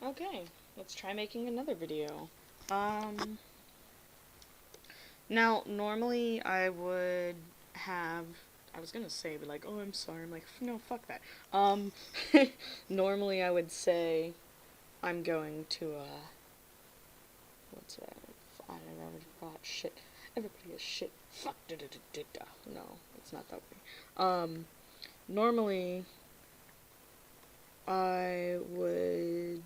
Okay, let's try making another video. Um, Now, normally I would have, I was gonna say, be like, oh, I'm sorry. I'm like, no, fuck that. Um, Normally I would say, I'm going to, what's that? I already forgot. Shit. Everybody is shit. Fuck. Da, da, da, da, da. No, it's not that way. Normally I would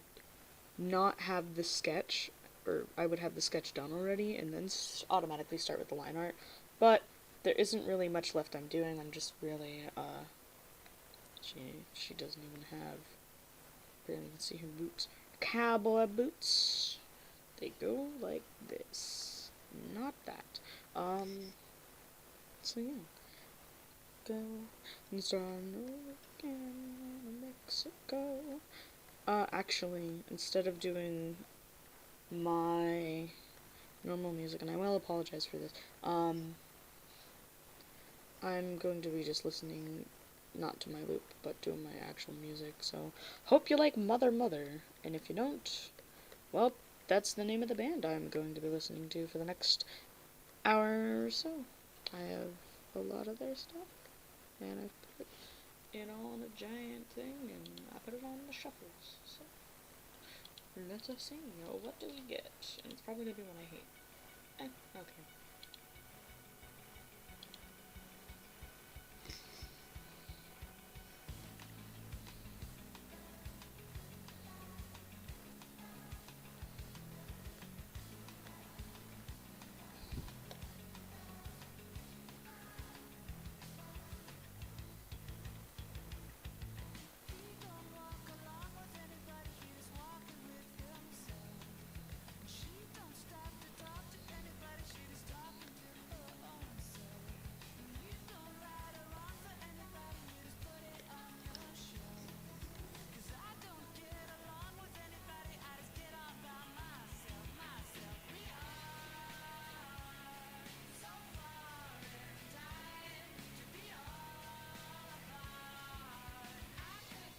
not have the sketch, or I would have the sketch done already, and then automatically start with the line art. But there isn't really much left I'm doing. I'm just really, she doesn't even have, barely even see her boots. Cowboy boots. They go like this. Not that. So yeah. Go and start again in Mexico. Actually, instead of doing my normal music, and I will apologize for this, I'm going to be just listening, not to my loop, but doing my actual music, so hope you like Mother Mother, and if you don't, well, that's the name of the band I'm going to be listening to for the next hour or so. I have a lot of their stuff, and I've put it on a giant thing, and I put it on the shuffles, so let us see, what do we get? And it's probably gonna be one I hate. Okay.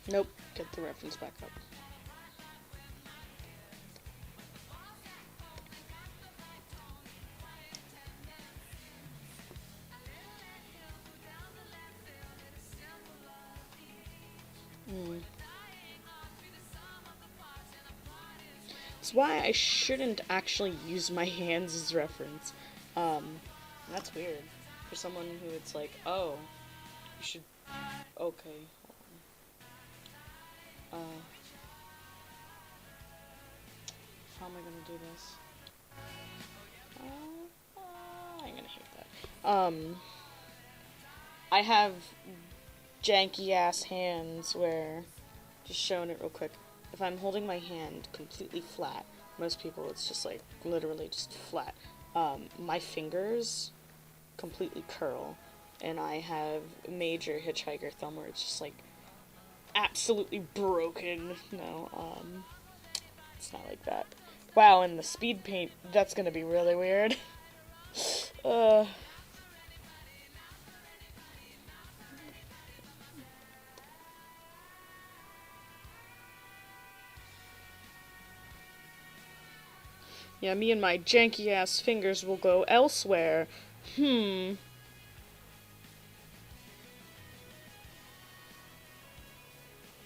Nope, get the reference back up. Mm. That's why I shouldn't actually use my hands as reference. That's weird. For someone who it's like, oh, you should. Okay, hold on. How am I gonna do this? I'm gonna hate that. I have janky ass hands where, just showing it real quick, if I'm holding my hand completely flat, most people it's just like literally just flat. My fingers completely curl, and I have major hitchhiker thumb where it's just like absolutely broken. No, it's not like that. Wow, and the speed paint, that's gonna be really weird. uh, yeah, me and my janky ass fingers will go elsewhere. Hmm.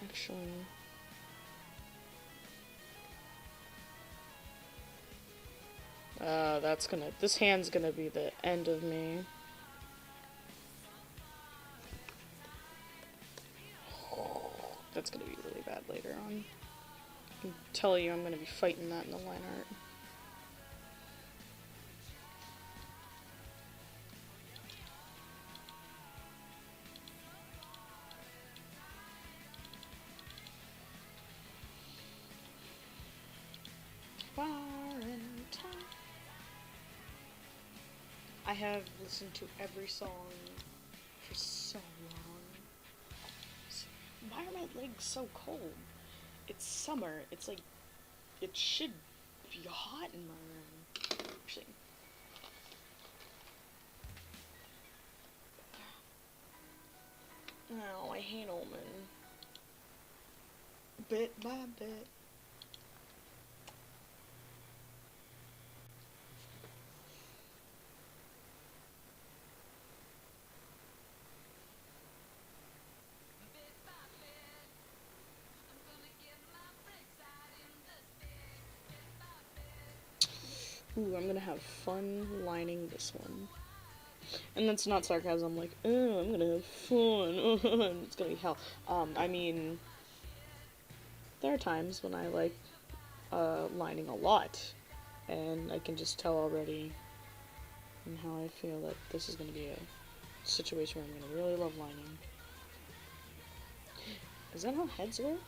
Actually. This hand's gonna be the end of me. That's gonna be really bad later on. I can tell you I'm gonna be fighting that in the line art. I have listened to every song for so long. Why are my legs so cold? It's summer. It's like, it should be hot in my room. Actually, no, I hate almond. Bit by bit. Ooh, I'm gonna have fun lining this one. And that's not sarcasm, like, oh, I'm gonna have fun, it's gonna be hell. I mean, there are times when I like, lining a lot, and I can just tell already and how I feel that this is gonna be a situation where I'm gonna really love lining. Is that how heads work?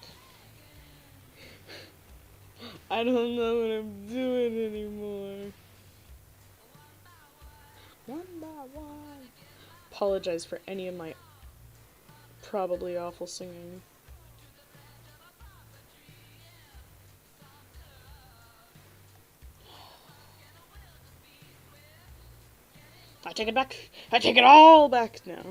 I don't know what I'm doing anymore. One by one. Apologize for any of my probably awful singing. I take it back. I take it all back now.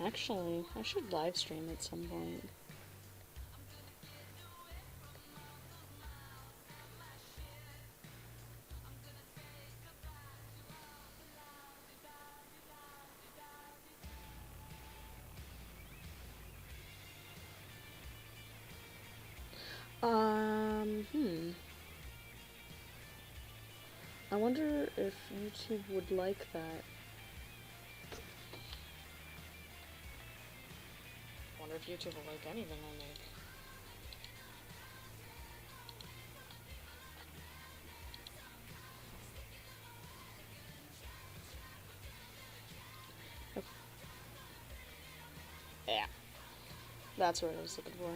Actually, I should live stream at some point. I wonder if YouTube would like that. I wonder if YouTube will like anything I make. Yeah. That's what I was looking for.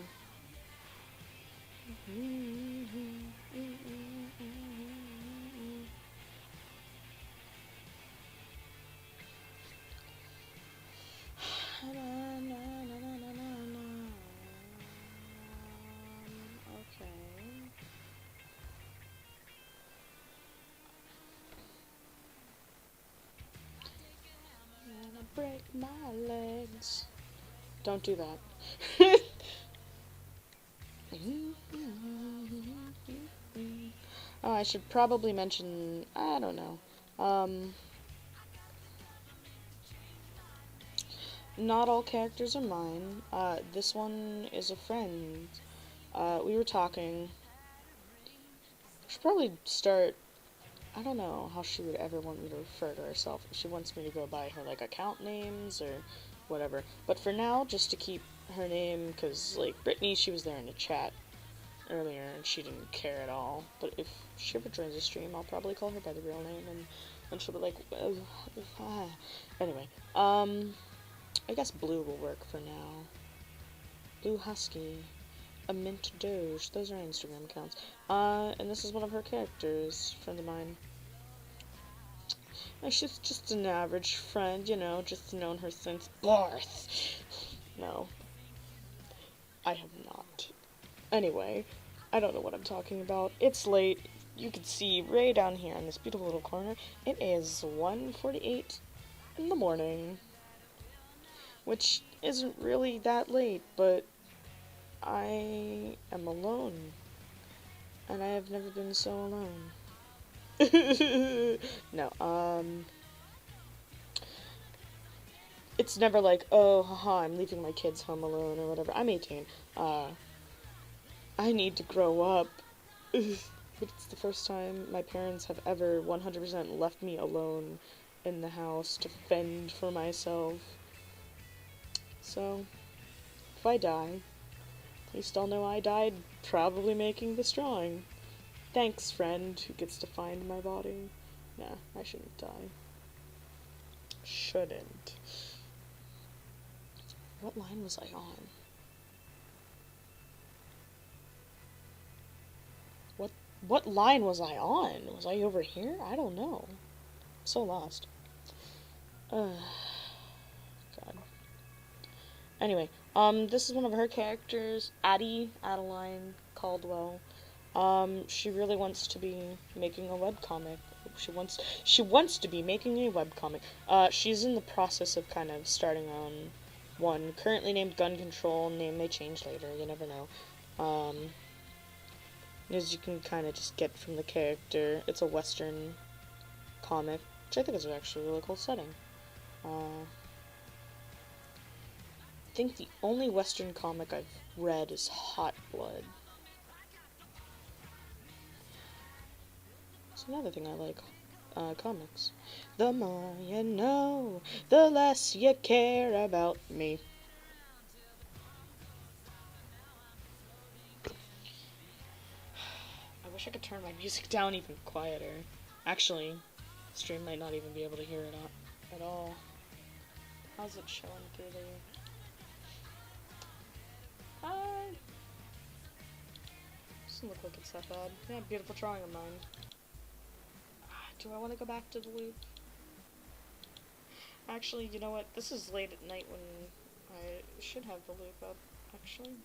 Okay. And I break my legs. Don't do that. Oh, I should probably mention, I don't know. Not all characters are mine. This one is a friend. We were talking. We should probably start. I don't know how she would ever want me to refer to herself. If she wants me to go by her, like, account names or whatever. But for now, just to keep her name, because, like, Brittany, she was there in the chat earlier, and she didn't care at all. But if she ever joins the stream, I'll probably call her by the real name, and she'll be like, anyway, I guess Blue will work for now. Blue Husky, a Mint Doge, those are Instagram accounts. And this is one of her characters, friend of mine. And she's just an average friend, you know, just known her since birth. No, I have not. Anyway, I don't know what I'm talking about. It's late. You can see right down here in this beautiful little corner, it is 1:48 in the morning. Which isn't really that late, but I am alone. And I have never been so alone. No, it's never like, oh, haha, I'm leaving my kids home alone or whatever. I'm 18. I need to grow up. But it's the first time my parents have ever 100% left me alone in the house to fend for myself. So, if I die, at least I'll know I died probably making this drawing. Thanks, friend, who gets to find my body. Nah, I shouldn't die. Shouldn't. What line was I on? What line was I on? Was I over here? I don't know. I'm so lost. God. Anyway, this is one of her characters, Addie, Adeline Caldwell. She really wants to be making a webcomic. She wants to be making a webcomic. She's in the process of kind of starting on one, currently named Gun Control. Name may change later, you never know. As you can kind of just get from the character, it's a Western comic, which I think is actually a really cool setting. I think the only Western comic I've read is Hot Blood. It's another thing I like, comics. The more you know, the less you care about me. I wish I could turn my music down even quieter. Actually, the stream might not even be able to hear it at all. How's it showing through the... Doesn't look like it's that bad. Yeah, beautiful drawing of mine. Do I want to go back to the loop? Actually, you know what? This is late at night when I should have the loop up, actually.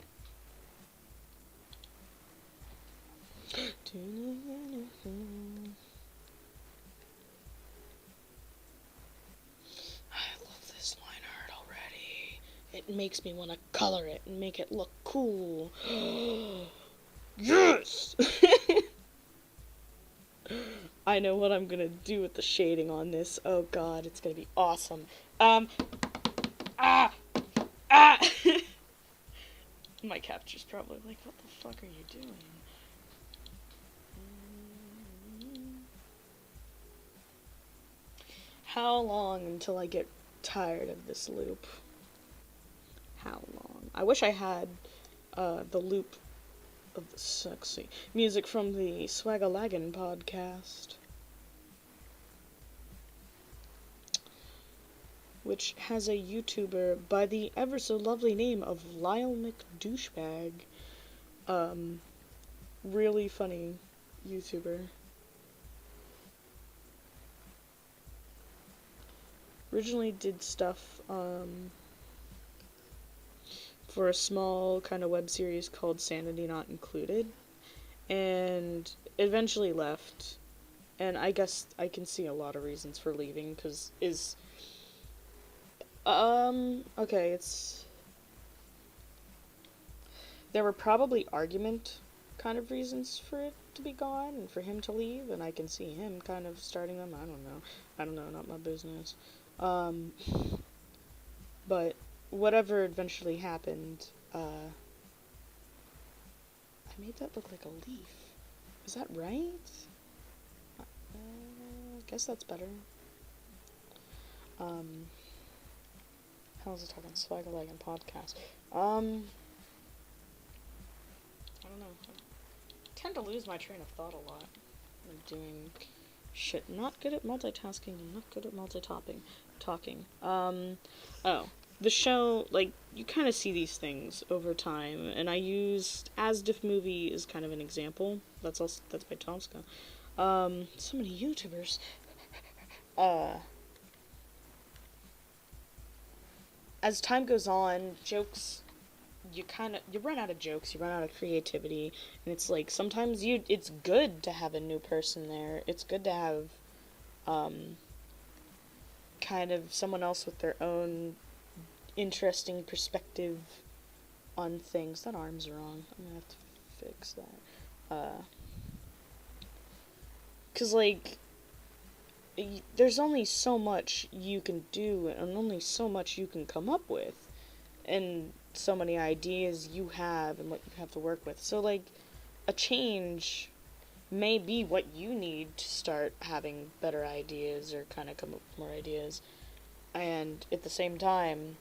I love this line art already. It makes me want to color it and make it look cool. Yes! I know what I'm gonna do with the shading on this. Oh god, it's gonna be awesome. My capture's probably like, what the fuck are you doing? How long until I get tired of this loop? How long? I wish I had the loop of the sexy music from the Swagalagan podcast, which has a YouTuber by the ever so lovely name of Lyle McDouchebag. Really funny YouTuber. Originally did stuff, for a small kind of web series called Sanity Not Included, and eventually left. And I guess I can see a lot of reasons for leaving, because okay, there were probably argument kind of reasons for it to be gone and for him to leave, and I can see him kind of starting them. I don't know, not my business. But whatever eventually happened, I made that look like a leaf. Is that right? I guess that's better. How was it talking? Swagalagan podcast. I don't know. I tend to lose my train of thought a lot. I'm doing shit. Not good at multitasking and not good at talking. The show, like, you kind of see these things over time, and I used As Diff Movie as kind of an example. That's by Tomska. So many YouTubers. As time goes on, jokes, you run out of jokes, you run out of creativity, and it's like, sometimes it's good to have a new person there. It's good to have, kind of someone else with their own interesting perspective on things. That arm's wrong. I'm gonna have to fix that. 'Cause, like, there's only so much you can do, and only so much you can come up with, and so many ideas you have, and what you have to work with. So, like, a change may be what you need to start having better ideas, or kind of come up with more ideas. And at the same time,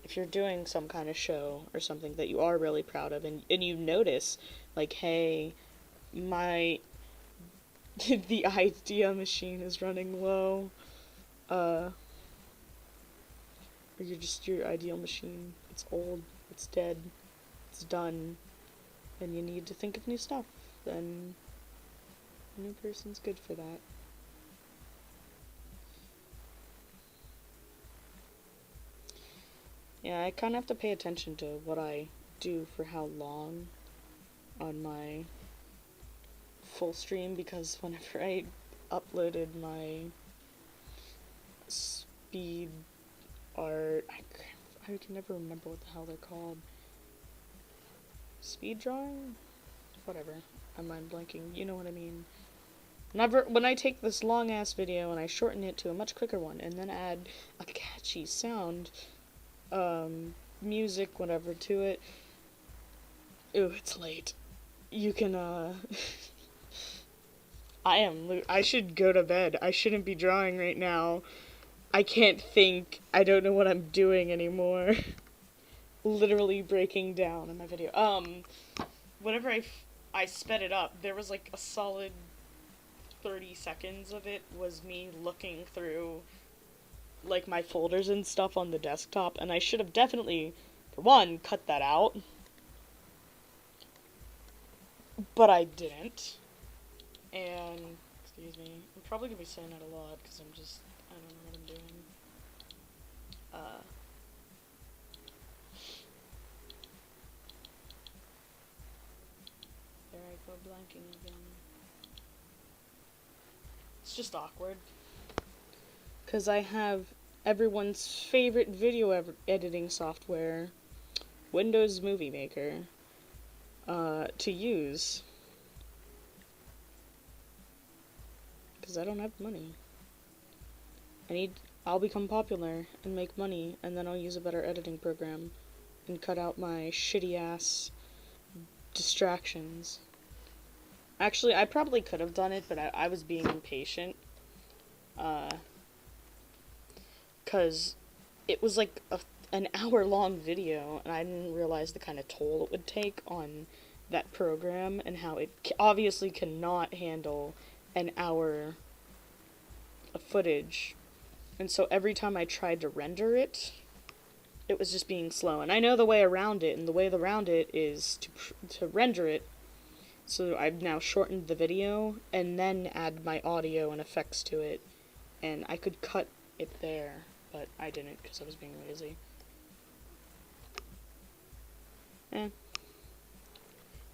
if you're doing some kind of show or something that you are really proud of, and you notice, like, hey, the idea machine is running low, You're just your ideal machine. It's old, it's dead, it's done, and you need to think of new stuff. Then a new person's good for that. Yeah, I kind of have to pay attention to what I do for how long on my full stream, because whenever I uploaded my speed art, I can never remember what the hell they're called. Speed drawing? Whatever. I'm mind blanking. You know what I mean. When I take this long ass video and I shorten it to a much quicker one and then add a catchy sound, music, whatever, to it. Ooh, it's late. You can, I should go to bed. I shouldn't be drawing right now. I can't think. I don't know what I'm doing anymore. Literally breaking down in my video. Whenever I sped it up, there was like a solid 30 seconds of it was me looking through like my folders and stuff on the desktop, and I should have definitely, for one, cut that out. But I didn't. And, excuse me, I'm probably gonna be saying that a lot because I don't know what I'm doing. There I go blanking again. It's just awkward. Because I have everyone's favorite video editing software, Windows Movie Maker, to use. Because I don't have money. I'll become popular and make money, and then I'll use a better editing program and cut out my shitty ass distractions. Actually, I probably could have done it, but I was being impatient. Because it was like an hour-long video, and I didn't realize the kind of toll it would take on that program, and how it obviously cannot handle an hour of footage. And so every time I tried to render it, it was just being slow. And I know the way around it, and the way around it is to render it. So I've now shortened the video, and then add my audio and effects to it. And I could cut it there, but I didn't because I was being lazy.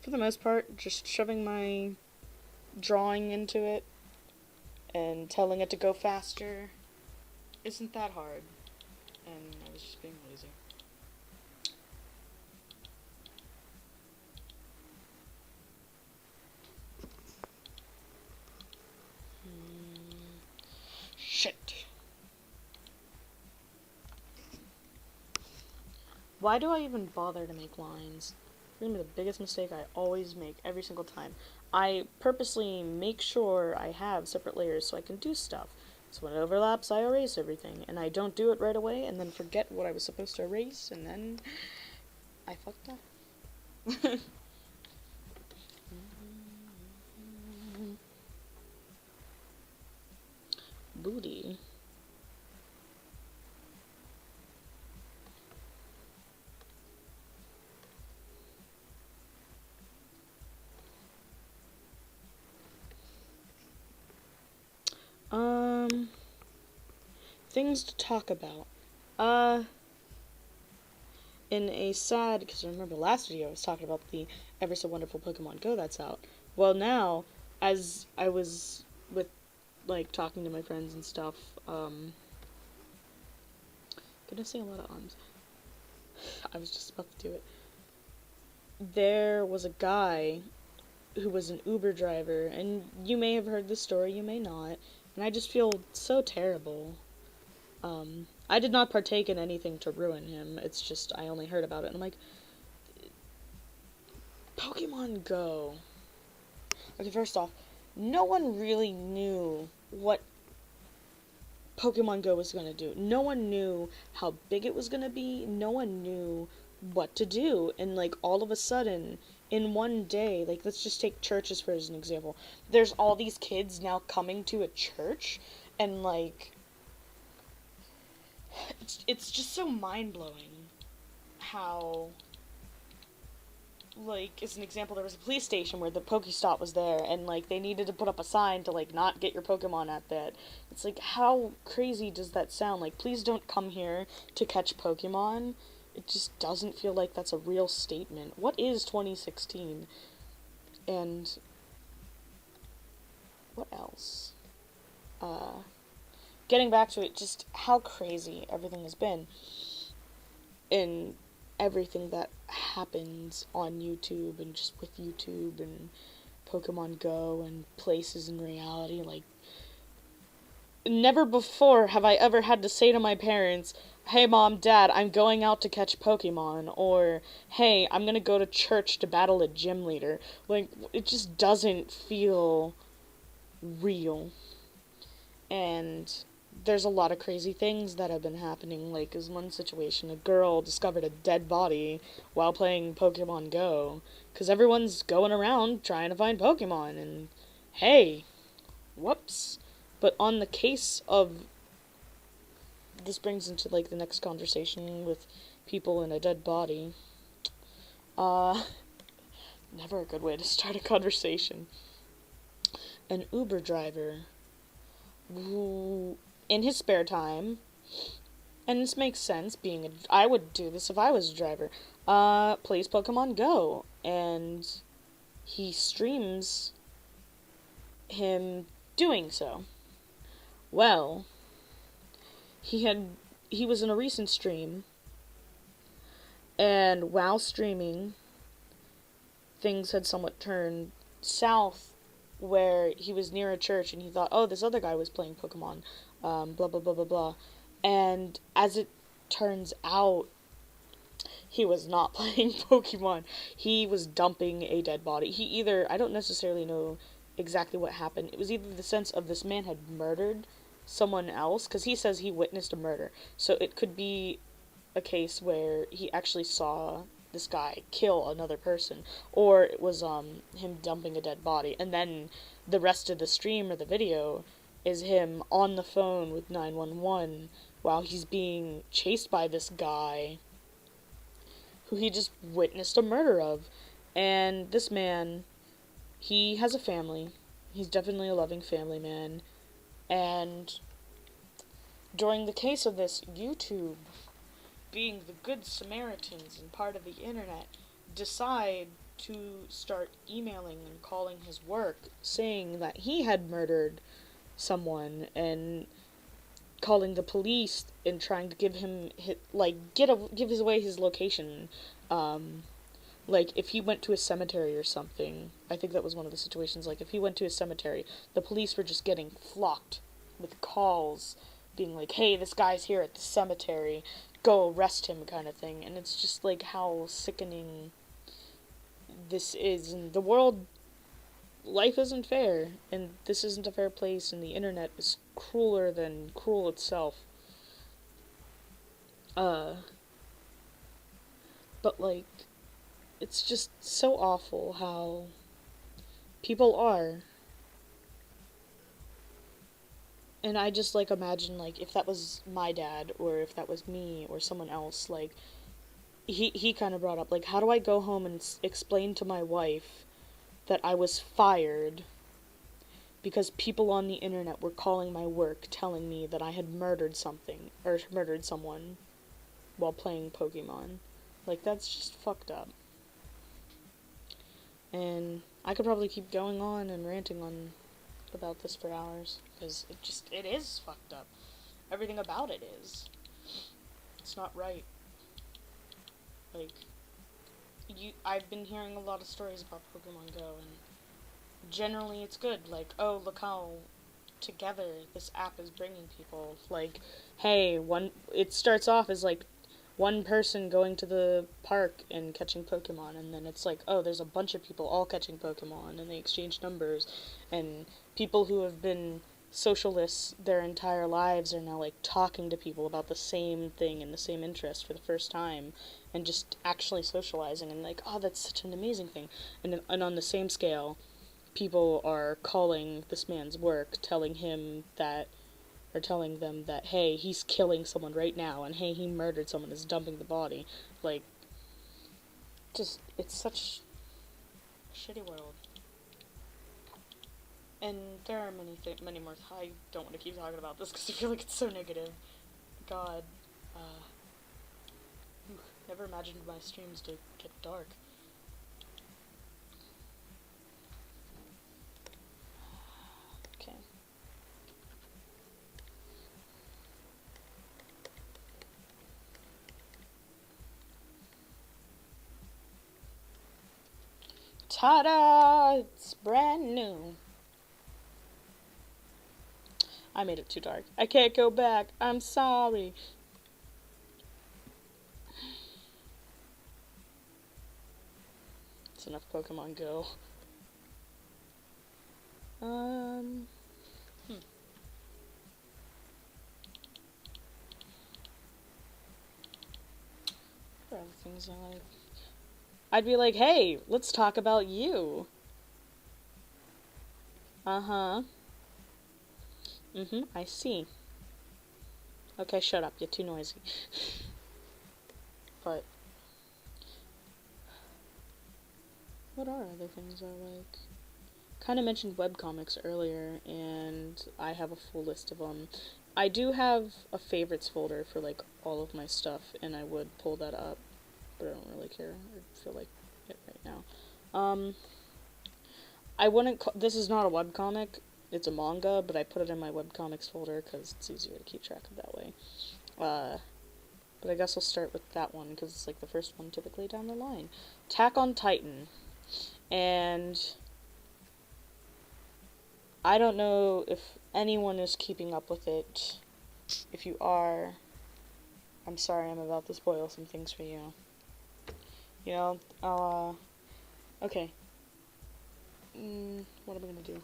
For the most part, just shoving my drawing into it and telling it to go faster isn't that hard. And I was just being lazy. Shit. Why do I even bother to make lines? It's gonna be the biggest mistake I always make every single time. I purposely make sure I have separate layers so I can do stuff. So when it overlaps, I erase everything. And I don't do it right away and then forget what I was supposed to erase, and then I fucked up. Booty. Things to talk about. In a sad, because I remember last video I was talking about the ever so wonderful Pokemon Go that's out. Well, now, as I was with, like, talking to my friends and stuff, gonna say a lot of ums. I was just about to do it. There was a guy who was an Uber driver, and you may have heard this story, you may not, and I just feel so terrible. I did not partake in anything to ruin him, it's just, I only heard about it, and I'm like, Pokemon Go. Okay, first off, no one really knew what Pokemon Go was gonna do. No one knew how big it was gonna be, no one knew what to do, and, like, all of a sudden, in one day, like, let's just take churches for as an example, there's all these kids now coming to a church, and, like, it's just so mind-blowing how, like, as an example, there was a police station where the Pokestop was there, and, like, they needed to put up a sign to, like, not get your Pokemon at that. It's like, how crazy does that sound? Like, please don't come here to catch Pokemon. It just doesn't feel like that's a real statement. What is 2016? And what else? Getting back to it, just how crazy everything has been. And everything that happens on YouTube and just with YouTube and Pokemon Go and places in reality. Like, never before have I ever had to say to my parents, hey mom, dad, I'm going out to catch Pokemon, or hey, I'm gonna go to church to battle a gym leader. Like, it just doesn't feel real. And there's a lot of crazy things that have been happening. Like, as one situation, a girl discovered a dead body while playing Pokemon Go, because everyone's going around trying to find Pokemon, and hey, whoops. But on the case of, this brings into, like, the next conversation with people in a dead body. Never a good way to start a conversation. An Uber driver who, in his spare time, and this makes sense, I would do this if I was a driver, plays Pokemon Go, and he streams him doing so. Well, he was in a recent stream, and while streaming, things had somewhat turned south, where he was near a church, and he thought, oh, this other guy was playing Pokemon, blah, blah, blah, blah, blah. And as it turns out, he was not playing Pokemon. He was dumping a dead body. I don't necessarily know exactly what happened. It was either the sense of this man had murdered someone else, because he says he witnessed a murder. So it could be a case where he actually saw this guy kill another person, or it was him dumping a dead body, and then the rest of the stream or the video is him on the phone with 911 while he's being chased by this guy who he just witnessed a murder of. And this man, he has a family. He's definitely a loving family man. And during the case of this, YouTube, being the good Samaritans and part of the internet, decide to start emailing and calling his work, saying that he had murdered someone, and calling the police and trying to give him give away his location. Like, if he went to a cemetery or something, I think that was one of the situations. Like, if he went to a cemetery, the police were just getting flocked with calls being like, hey, this guy's here at the cemetery, go arrest him, kind of thing. And it's just like how sickening this is. And the world, life isn't fair, and this isn't a fair place, and the internet is crueler than cruel itself. But, like, it's just so awful how people are. And I just, like, imagine, like, if that was my dad, or if that was me, or someone else, like, he kind of brought up, like, how do I go home and explain to my wife that I was fired because people on the internet were calling my work telling me that I had murdered something, or murdered someone while playing Pokemon. Like, that's just fucked up. And I could probably keep going on and ranting on about this for hours, because it is fucked up. Everything about it is. It's not right. Like, I've been hearing a lot of stories about Pokemon Go, and generally it's good. Like, oh, look how together this app is bringing people. Like, hey, it starts off as, like, one person going to the park and catching Pokemon, and then it's like, oh, there's a bunch of people all catching Pokemon, and they exchange numbers, and people who have been socialists their entire lives are now, like, talking to people about the same thing and the same interest for the first time, and just actually socializing, and like, oh, that's such an amazing thing. And on the same scale, people are calling this man's work, telling him that or telling them that, hey, he's killing someone right now, and hey, he murdered someone, is dumping the body. Like, just, it's such a shitty world. And there are many more. I don't want to keep talking about this because I feel like it's so negative. God, never imagined my streams to get dark. Okay. Ta-da! It's brand new. I made it too dark. I can't go back. I'm sorry. It's enough Pokemon Go. What are other things I like? I'd be like, hey, let's talk about you. Uh-huh. I see. Okay, shut up. You're too noisy. But what are other things I like? Kind of mentioned webcomics earlier, and I have a full list of them. I do have a favorites folder for, like, all of my stuff, and I would pull that up, but I don't really care. I feel like it right now. I wouldn't this is not a webcomic, it's a manga, but I put it in my webcomics folder because it's easier to keep track of that way. But I guess I'll start with that one, because it's, like, the first one typically down the line. Attack on Titan. And I don't know if anyone is keeping up with it. If you are, I'm sorry, I'm about to spoil some things for you. You know, okay. What am I gonna do?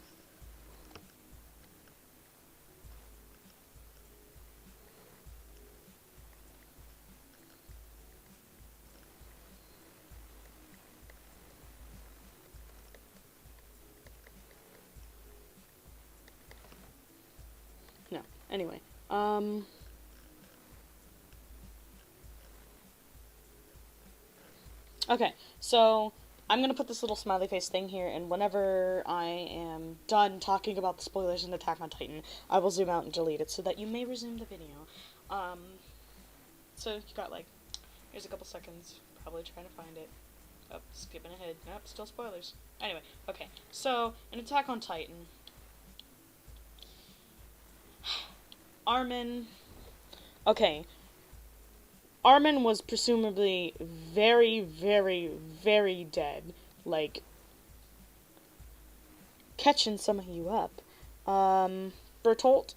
No. Anyway, okay, so I'm gonna put this little smiley face thing here, and whenever I am done talking about the spoilers in Attack on Titan, I will zoom out and delete it so that you may resume the video. So you got, like, here's a couple seconds, probably trying to find it. Oh, skipping ahead. Nope, still spoilers. Anyway, okay, so in Attack on Titan, Armin. Okay. Armin was presumably very, very, very dead. Like, catching some of you up. Bertolt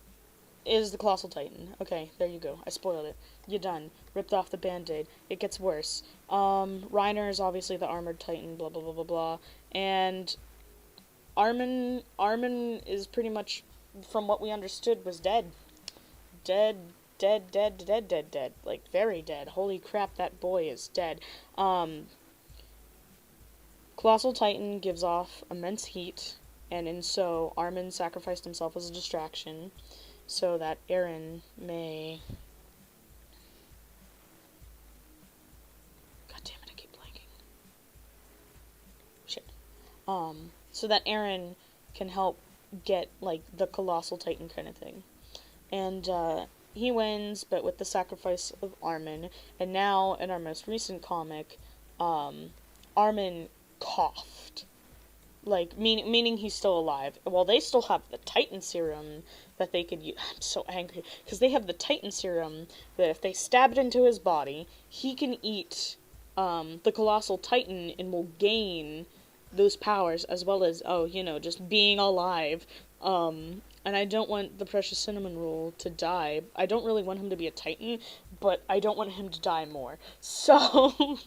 is the Colossal Titan. Okay, there you go. I spoiled it. You're done. Ripped off the band-aid. It gets worse. Reiner is obviously the Armored Titan, blah, blah, blah, blah, blah. And Armin is pretty much, from what we understood, was dead. Dead. Like, very dead. Holy crap, that boy is dead. Colossal Titan gives off immense heat, and in so, Armin sacrificed himself as a distraction so that Eren may... God damn it, I keep blanking. Shit. So that Eren can help get, like, the Colossal Titan kind of thing. And, he wins, but with the sacrifice of Armin. And now, in our most recent comic, Armin coughed. Like, meaning he's still alive. Well, they still have the Titan Serum that they could use. I'm so angry. Because they have the Titan Serum that if they stab it into his body, he can eat the Colossal Titan and will gain those powers, as well as, just being alive. And I don't want the Precious Cinnamon Roll to die. I don't really want him to be a Titan, but I don't want him to die more. So,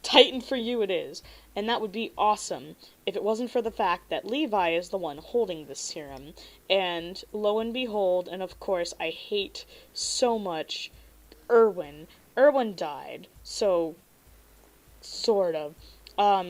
Titan for you it is. And that would be awesome if it wasn't for the fact that Levi is the one holding this serum. And lo and behold, and of course I hate so much Erwin. Erwin died, so, sort of.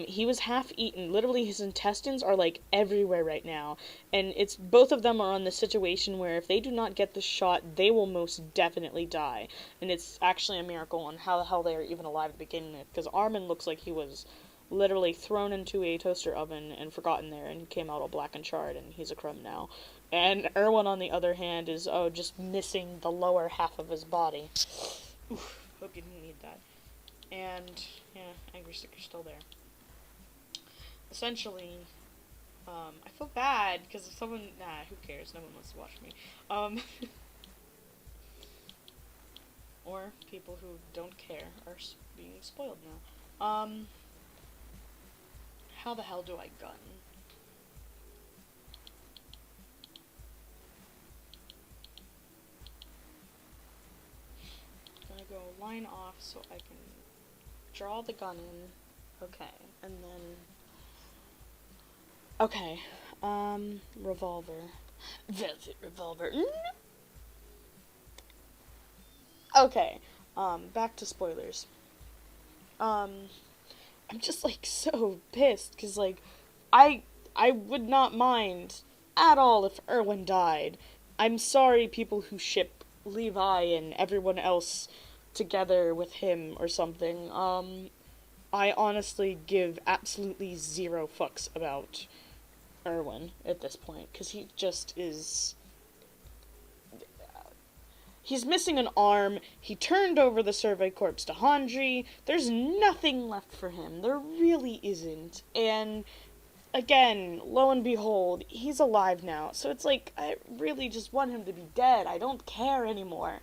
He was half eaten. Literally, his intestines are like everywhere right now. And it's both of them are on the situation where if they do not get the shot, they will most definitely die. And it's actually a miracle on how the hell they are even alive to begin with. Because Armin looks like he was literally thrown into a toaster oven and forgotten there, and he came out all black and charred, and he's a crumb now. And Erwin, on the other hand, is just missing the lower half of his body. Oof, hope you didn't need that. And yeah, angry sticker's still there. Essentially, I feel bad because if someone, who cares? No one wants to watch me. Or people who don't care are being spoiled now. How the hell do I gun? I'm gonna go line off so I can draw the gun in. Okay, and then okay, revolver. Velvet revolver. Okay, back to spoilers. I'm just, like, so pissed, because, like, I would not mind at all if Erwin died. I'm sorry, people who ship Levi and everyone else together with him or something. I honestly give absolutely zero fucks about Erwin at this point, because he just is... He's missing an arm. He turned over the survey corpse to Hanji. There's nothing left for him. There really isn't. And again, lo and behold, he's alive now. So it's like, I really just want him to be dead. I don't care anymore.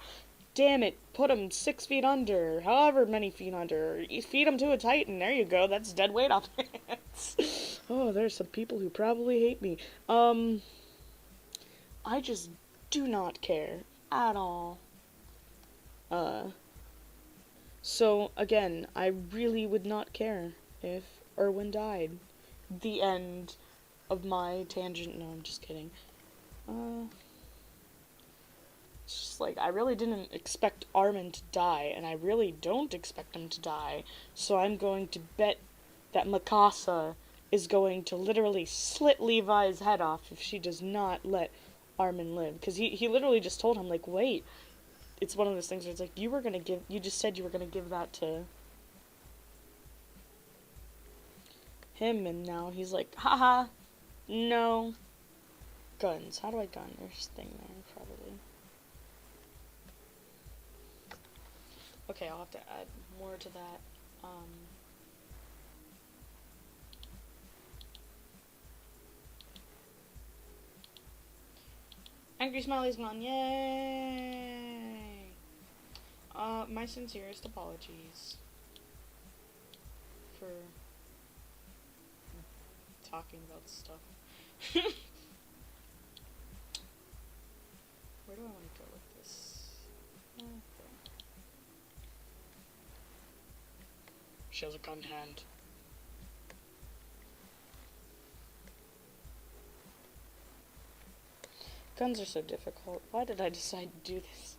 Damn it, put him 6 feet under, however many feet under. You feed him to a titan. There you go. That's dead weight off their hands. Oh, there's some people who probably hate me. I just do not care at all. So again, I really would not care if Erwin died. The end of my tangent. No, I'm just kidding. It's just like, I really didn't expect Armin to die, and I really don't expect him to die, so I'm going to bet that Mikasa is going to literally slit Levi's head off if she does not let Armin live. Because he literally just told him, like, wait, it's one of those things where it's like, you just said you were gonna give that to him, and now he's like, haha, no. Guns. How do I gun? There's a thing there, probably. Okay, I'll have to add more to that. Angry Smiley's gone, yay! My sincerest apologies for talking about stuff. Where do I want to go with this? Okay. She has a gun hand. Guns are so difficult. Why did I decide to do this?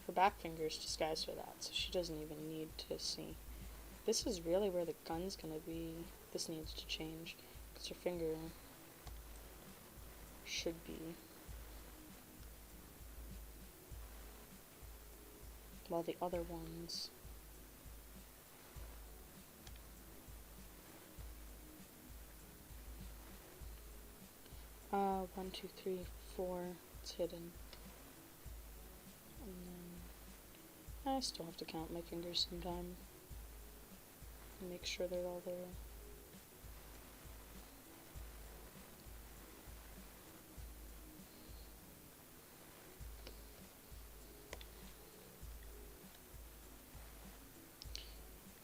Her back finger's disguised for that, so she doesn't even need to see. This is really where the gun's gonna be. This needs to change, because her finger should be. While the other ones... 1, 2, 3, 4, it's hidden. And then I still have to count my fingers sometime and make sure they're all there.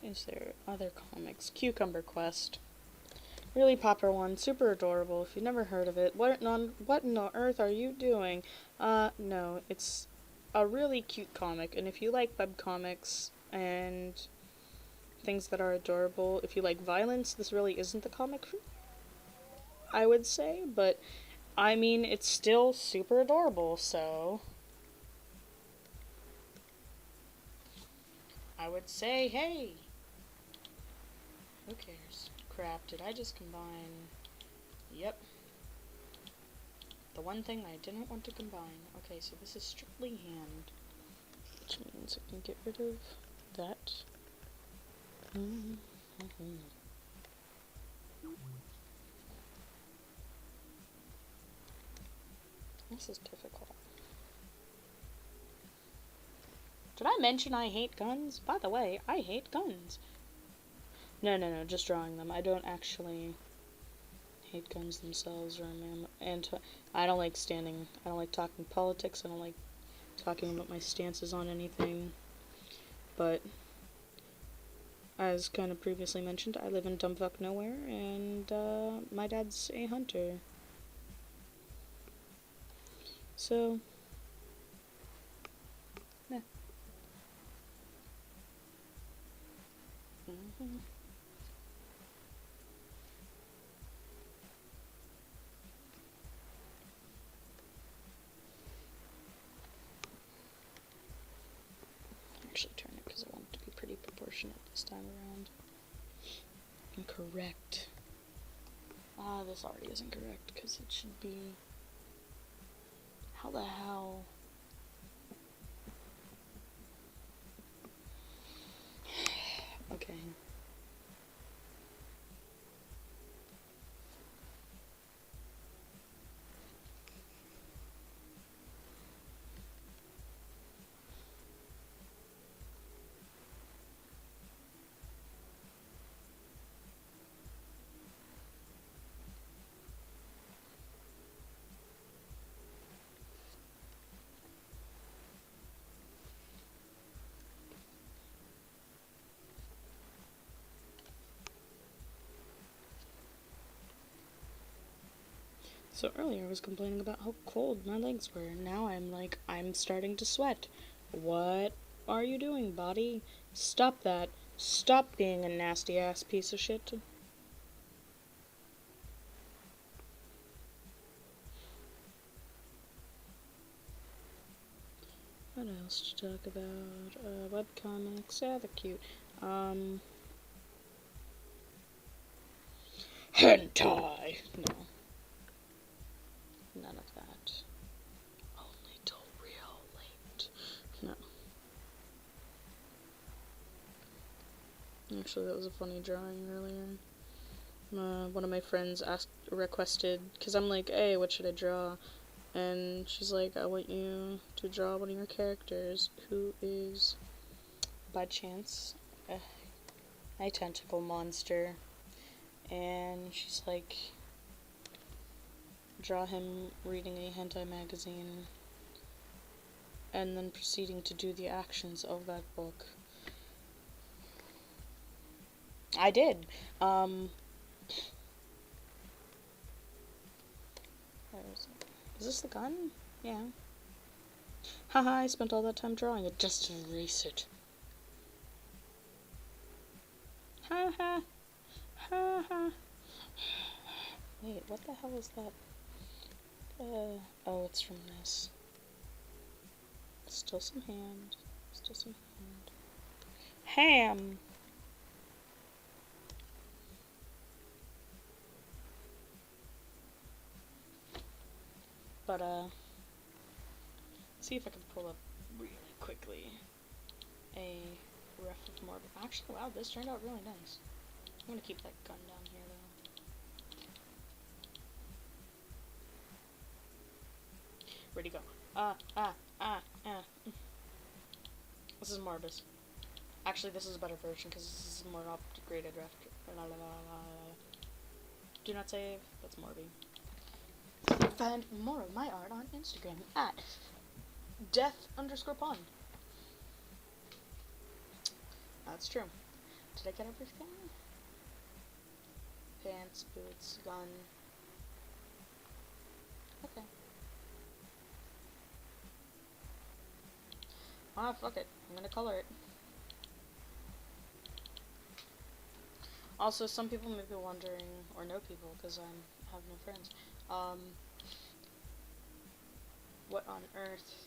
Is there other comics? Cucumber Quest. Really popular one, super adorable. If you've never heard of it, what in the earth are you doing? No, it's a really cute comic, and if you like webcomics and things that are adorable. If you like violence, this really isn't the comic, I would say, but I mean, it's still super adorable, so I would say, hey, who cares? Crap, did I just combine? Yep. The one thing I didn't want to combine. Okay, so this is strictly hand, which means I can get rid of that. This is difficult. Did I mention I hate guns? By the way, I hate guns. No, just drawing them. I don't actually hate guns themselves, or I don't like talking politics. I don't like talking about my stances on anything. But as kind of previously mentioned, I live in dumbfuck nowhere, and my dad's a hunter. So, yeah. Actually turn it because I want it to be pretty proportionate this time around. Incorrect. This already isn't correct because it should be. How the hell? Okay. So earlier I was complaining about how cold my legs were. Now I'm starting to sweat. What are you doing, body? Stop that. Stop being a nasty ass piece of shit. What else to talk about? Webcomics. Yeah, they're cute. Hentai! No. None of that. Only till real late. No. Actually, that was a funny drawing earlier. One of my friends requested, because I'm like, hey, what should I draw? And she's like, I want you to draw one of your characters who is, by chance, a tentacle monster. And she's like, draw him reading a hentai magazine and then proceeding to do the actions of that book. I did. Where is it? Is this the gun? Yeah. Haha, I spent all that time drawing it just to erase it. Haha. Haha. Wait, what the hell is that? Oh, it's from this. Still some hand. Still some hand. Ham! But, see if I can pull up really quickly a ref of more. Actually, wow, this turned out really nice. I'm gonna keep that gun down here, though. Where'd he go? This is Morbus. Actually, this is a better version because this is a more upgraded ref. Do not save. That's Morby. Find more of my art on Instagram at death_pond. That's true. Did I get everything? Pants, boots, gun. Okay. Ah, fuck it. I'm gonna color it. Also, some people may be wondering, or no people, because I have no friends, what on earth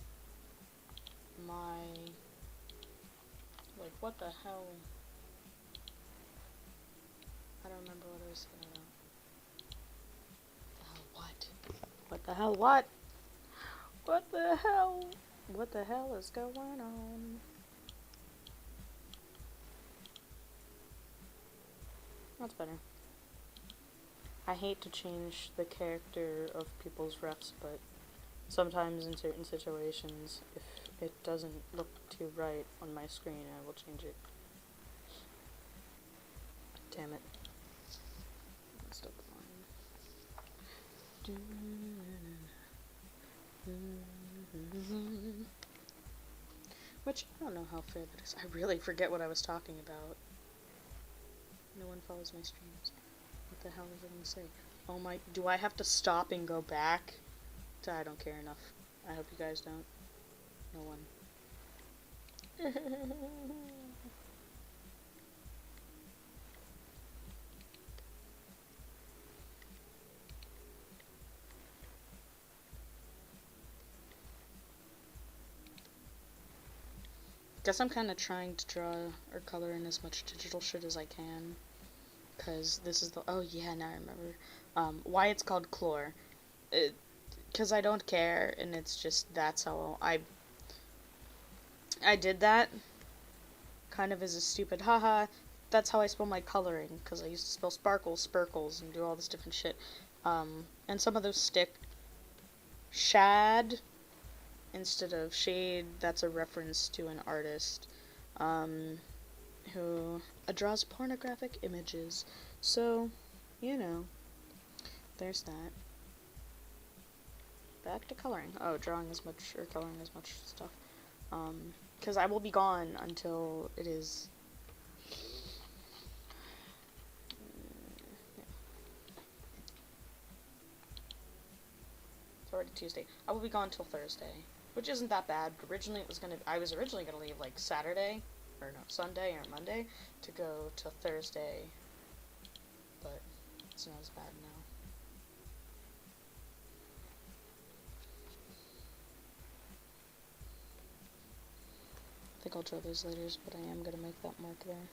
what the hell? I don't remember what I was saying about. The hell what? What the hell what? What the hell? What the hell is going on? That's better. I hate to change the character of people's refs, but sometimes in certain situations, if it doesn't look too right on my screen, I will change it. Damn it. Stop lying. Which, I don't know how fair that is. I really forget what I was talking about. No one follows my streams. What the hell was I gonna say? Oh my, do I have to stop and go back? I don't care enough. I hope you guys don't. No one. Guess I'm kind of trying to draw or color in as much digital shit as I can. Because this is the... Oh, yeah, now I remember. Why it's called Chlor. Because I don't care, and it's just... That's how I did that. Kind of as a stupid haha. That's how I spell my coloring. Because I used to spell sparkles, spurkles, and do all this different shit. And some of those stick. Shad... instead of shade, that's a reference to an artist who draws pornographic images. So, you know, there's that. Back to coloring. Oh, drawing as much, or coloring as much stuff. Because I will be gone until it is... It's already Tuesday. I will be gone till Thursday. Which isn't that bad. I was originally gonna leave like Saturday, or no, Sunday or Monday, to go to Thursday, but it's not as bad now. I think I'll draw those later, but I am gonna make that mark there.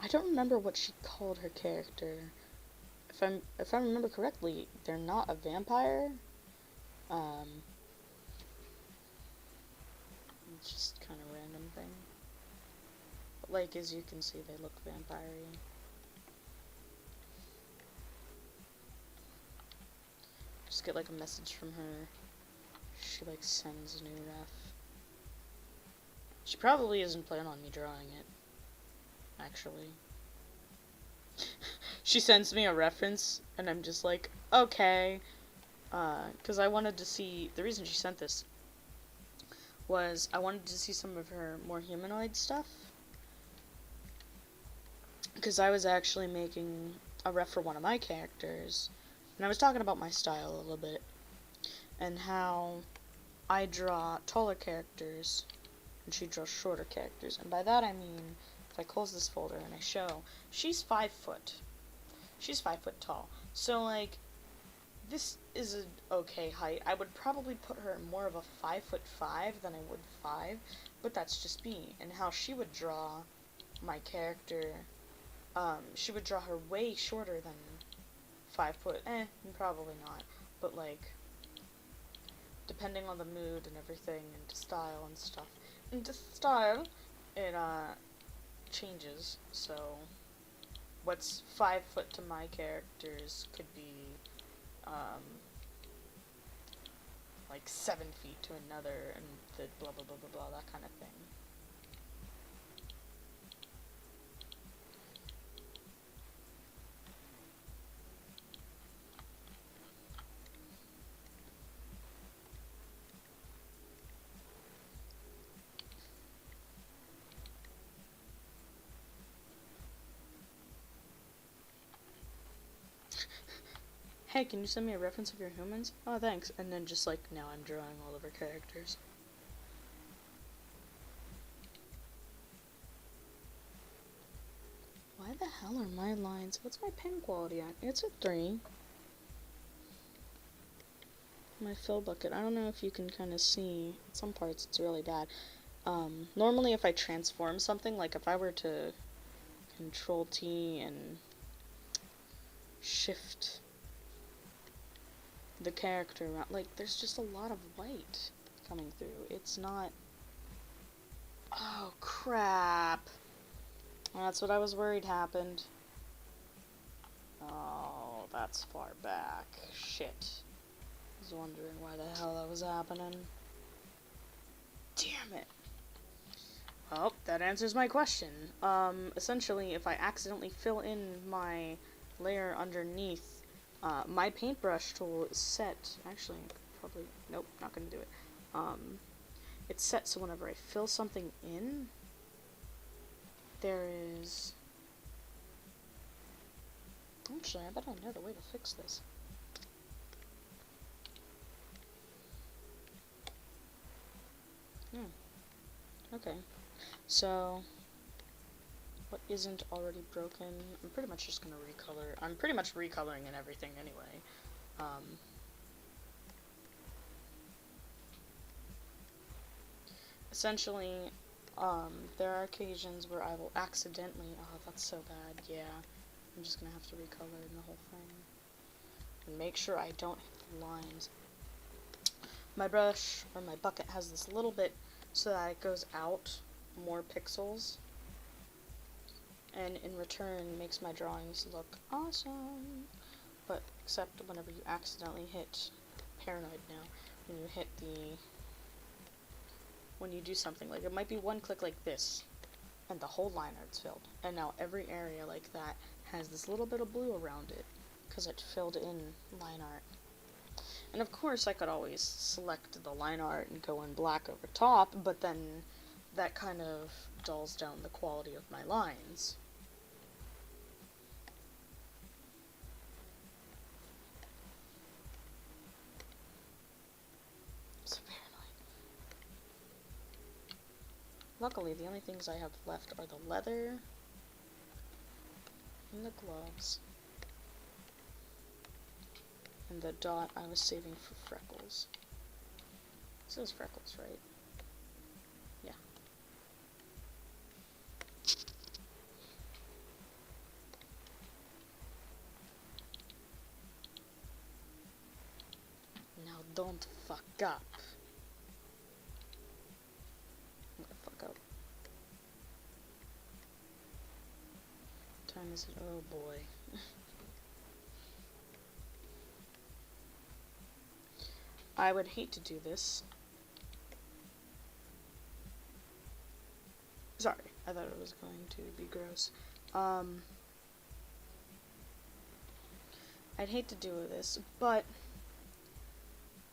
I don't remember what she called her character. If I remember correctly, they're not a vampire. It's just kind of random thing. But like, as you can see, they look vampire-y. Just get like a message from her. She like sends a new ref. She probably isn't planning on me drawing it. Actually. She sends me a reference, and I'm just like, okay. Because I wanted to see... The reason she sent this was I wanted to see some of her more humanoid stuff. Because I was actually making a ref for one of my characters, and I was talking about my style a little bit, and how I draw taller characters, and she draws shorter characters. And by that I mean, if I close this folder and I show, she's 5 foot. She's 5 foot tall. So, like, this is an okay height. I would probably put her more of a 5'5" than I would 5, but that's just me. And how she would draw my character, she would draw her way shorter than 5 foot. Probably not. But, like, depending on the mood and everything, and style and stuff. And style, it, changes. So, what's 5 foot to my characters could be, like 7 feet to another, and the blah blah blah blah blah, that kind of thing. hey, can you send me a reference of your humans? Oh, thanks. And then just like, now I'm drawing all of our characters. Why the hell are my lines? What's my pen quality at? It's a 3. My fill bucket. I don't know if you can kind of see. Some parts it's really bad. Normally if I transform something, like if I were to Control T and shift the character around, like there's just a lot of white coming through. It's not. Oh crap. That's what I was worried happened. Oh, that's far back. Shit. I was wondering why the hell that was happening. Damn it. Well, that answers my question. Essentially, if I accidentally fill in my layer underneath, my paintbrush tool is set. Actually, probably, nope, not gonna do it. It's set so whenever I fill something in, there is. Actually, I bet I know the way to fix this. Okay. So, what isn't already broken? I'm pretty much just gonna recolor. I'm pretty much recoloring and everything anyway. Essentially, there are occasions where I will accidentally. Oh, that's so bad. Yeah. I'm just gonna have to recolor the whole thing. And make sure I don't hit the lines. My brush, or my bucket, has this little bit so that it goes out more pixels. And in return makes my drawings look awesome. But except whenever you accidentally hit, paranoid now, when you hit the, when you do something, like it might be one click like this, and the whole line art's filled. And now every area like that has this little bit of blue around it, because it filled in line art. And of course I could always select the line art and go in black over top, but then that kind of dulls down the quality of my lines. So paranoid. Luckily, the only things I have left are the leather and the gloves. And the dot I was saving for Freckles. This is Freckles, right? Yeah. Now don't fuck up. I'm gonna fuck up. What time is it? Oh boy. I would hate to do this. Sorry, I thought it was going to be gross. I'd hate to do this, but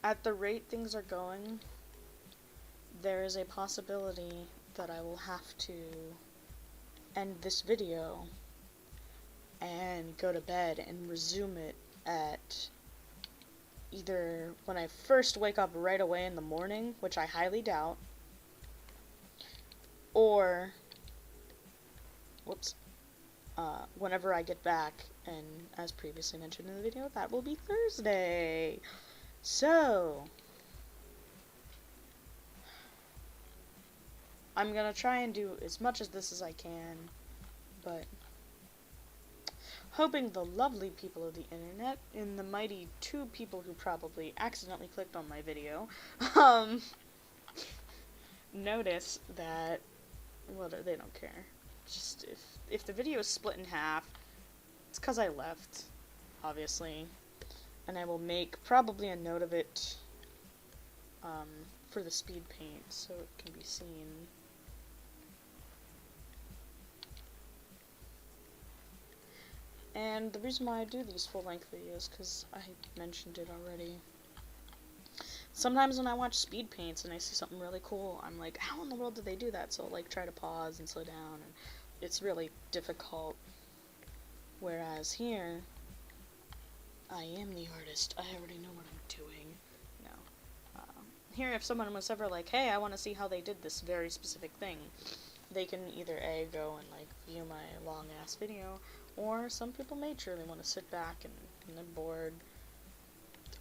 at the rate things are going, there is a possibility that I will have to end this video and go to bed and resume it at either when I first wake up right away in the morning, which I highly doubt, or whenever I get back, and as previously mentioned in the video, that will be Thursday. So I'm gonna try and do as much of this as I can, but hoping the lovely people of the internet, and the mighty 2 people who probably accidentally clicked on my video, notice that, well, they don't care. Just if the video is split in half, it's because I left, obviously, and I will make probably a note of it for the speed paint so it can be seen. And the reason why I do these full-length videos, because I mentioned it already. Sometimes when I watch speed paints and I see something really cool, I'm like, how in the world did they do that? So I'll like try to pause and slow down, and it's really difficult. Whereas here, I am the artist. I already know what I'm doing. No. Here, if someone was ever like, hey, I want to see how they did this very specific thing, they can either A, go and, like, view my long-ass video, or some people may truly want to sit back and, when they're bored,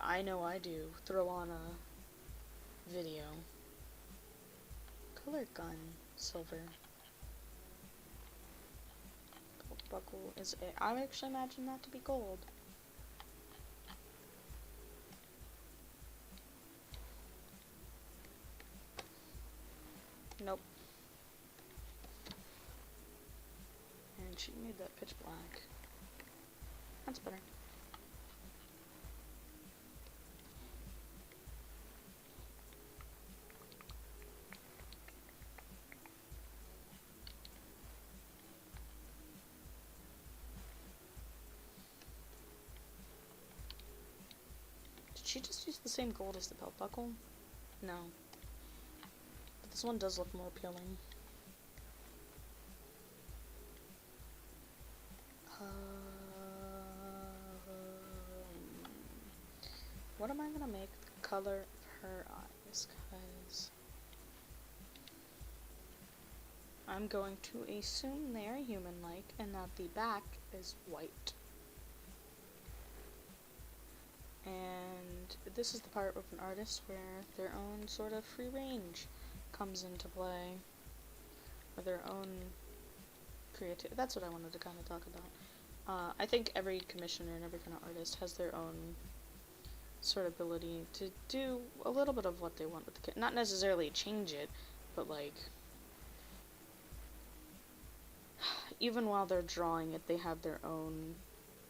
I know I do, throw on a video. Color gun, silver. Gold buckle is a, I actually imagine that to be gold. Nope. And she made that pitch black. That's better. Did she just use the same gold as the belt buckle? No. But this one does look more appealing. What am I gonna make the color of her eyes? Because I'm going to assume they are human-like and that the back is white. And this is the part of an artist where their own sort of free range comes into play. Or their own creativity. That's what I wanted to kind of talk about. I think every commissioner and every kind of artist has their own sort of ability to do a little bit of what they want with the kit. Not necessarily change it, but like, even while they're drawing it, they have their own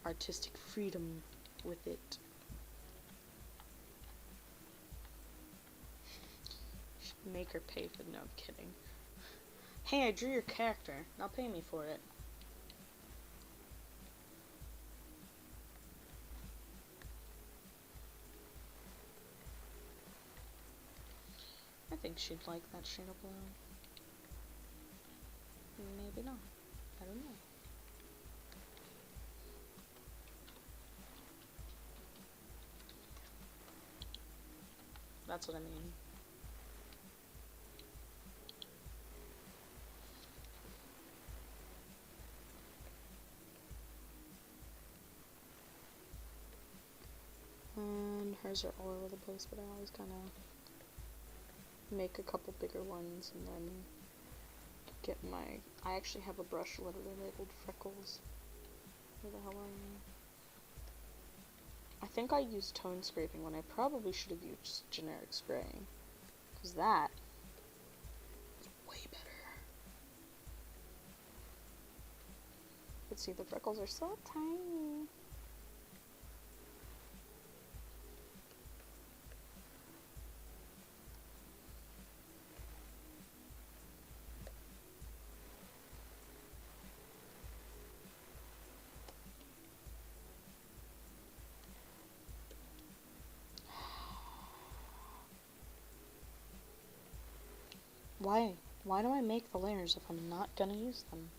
artistic freedom with it. Should make her pay for, no, I'm kidding. Hey, I drew your character. Now pay me for it. I think she'd like that shade of blue. Maybe not. I don't know. That's what I mean. And hers are all over the place, but I always kind of make a couple bigger ones and then get my... I actually have a brush literally labeled Freckles. Where the hell are you? I think I used tone scraping when I probably should have used generic spray. Because that is way better. But see, the freckles are so tiny. Why? Why do I make the layers if I'm not gonna use them?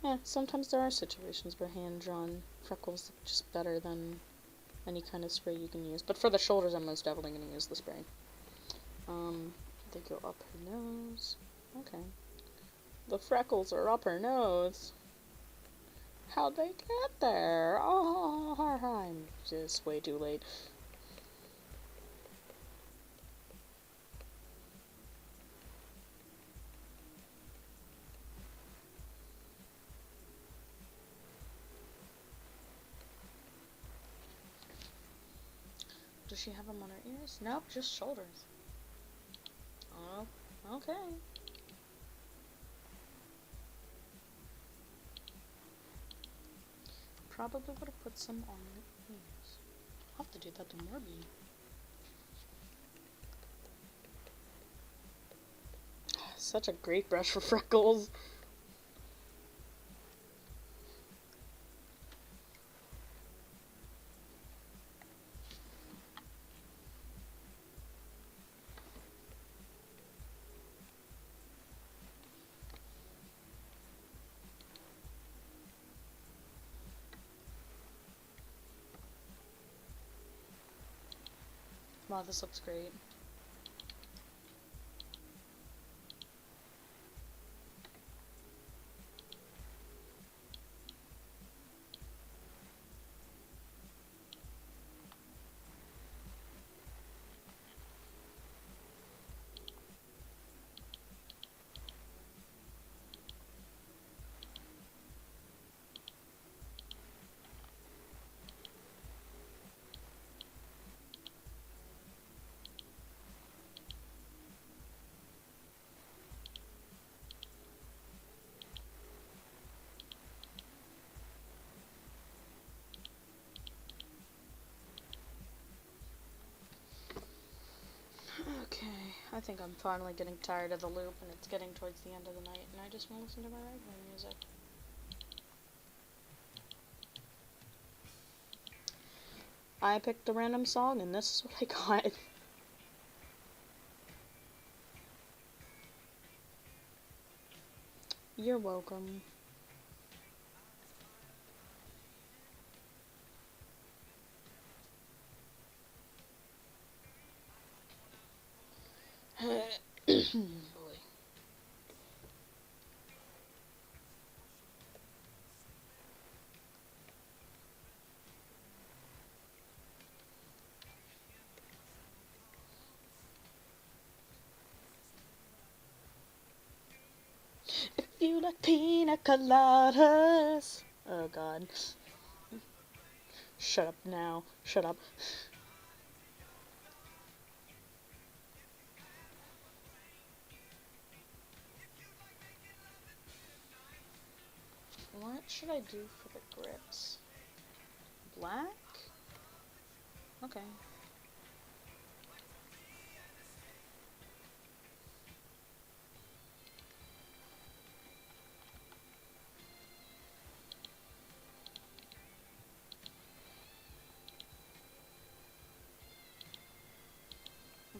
Yeah, sometimes there are situations where hand-drawn freckles look just better than any kind of spray you can use. But for the shoulders, I'm most definitely going to use the spray. They go up her nose. Okay. The freckles are up her nose. How'd they get there? Oh, I'm just way too late. Does she have them on her ears? Nope, just shoulders. Oh, okay. Probably would have put some on the ears. I'll have to do that to Morby. Such a great brush for freckles. Wow, this looks great. Okay, I think I'm finally getting tired of the loop, and it's getting towards the end of the night, and I just want to listen to my regular music. I picked a random song, and this is what I got. You're welcome. Boy. If you like pina coladas. Oh god. Shut up now. Shut up. What should I do for the grips? Black? Okay.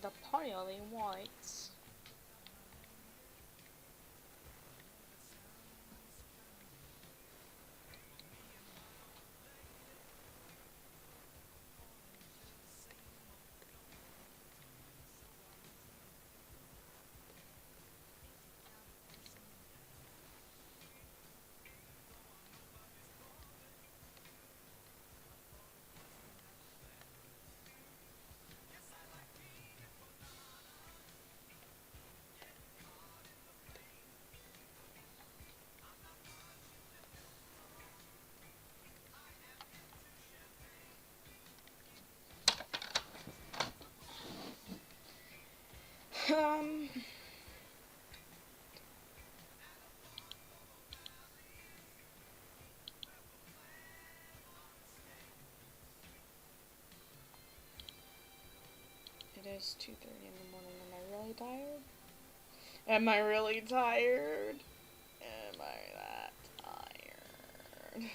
The pearly whites. Um, it is 2:30 in the morning. Am I really tired? Am I really tired? Am I that tired?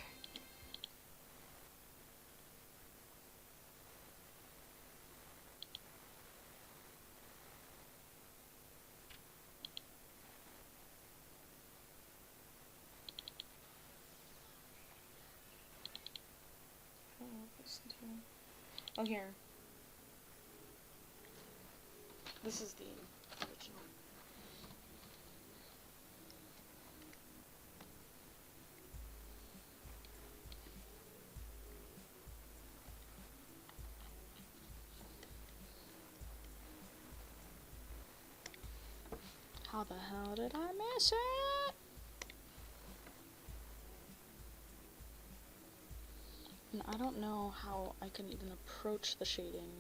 Oh, here. This is the original. How the hell did I miss it? And I don't know how I can even approach the shading.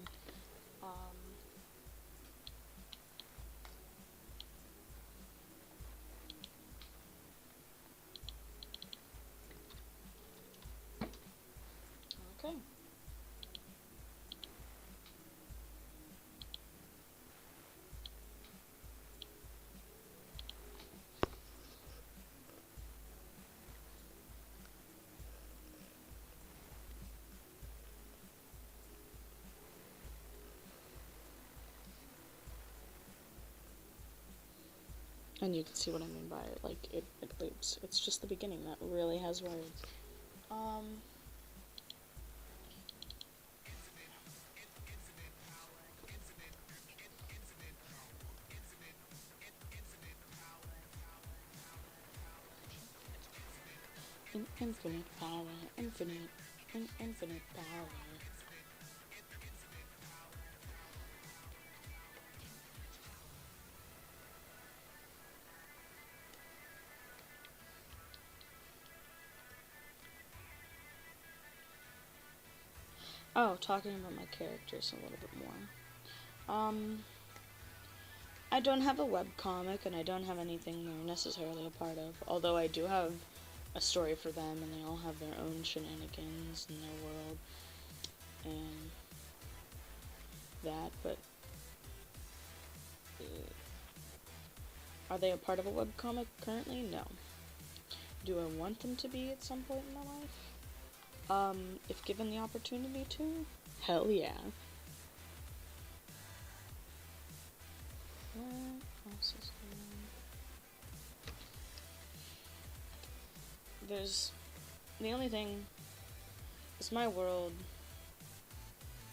Okay. And you can see what I mean by it. Like, it loops. It's just the beginning that really has words. Infinite power, infinite power. Oh, talking about my characters a little bit more. I don't have a webcomic and I don't have anything they're necessarily a part of, although I do have a story for them and they all have their own shenanigans in their world and that, but are they a part of a webcomic currently? No. Do I want them to be at some point in my life? If given the opportunity to? Hell yeah. What else is going on? There's... The only thing is my world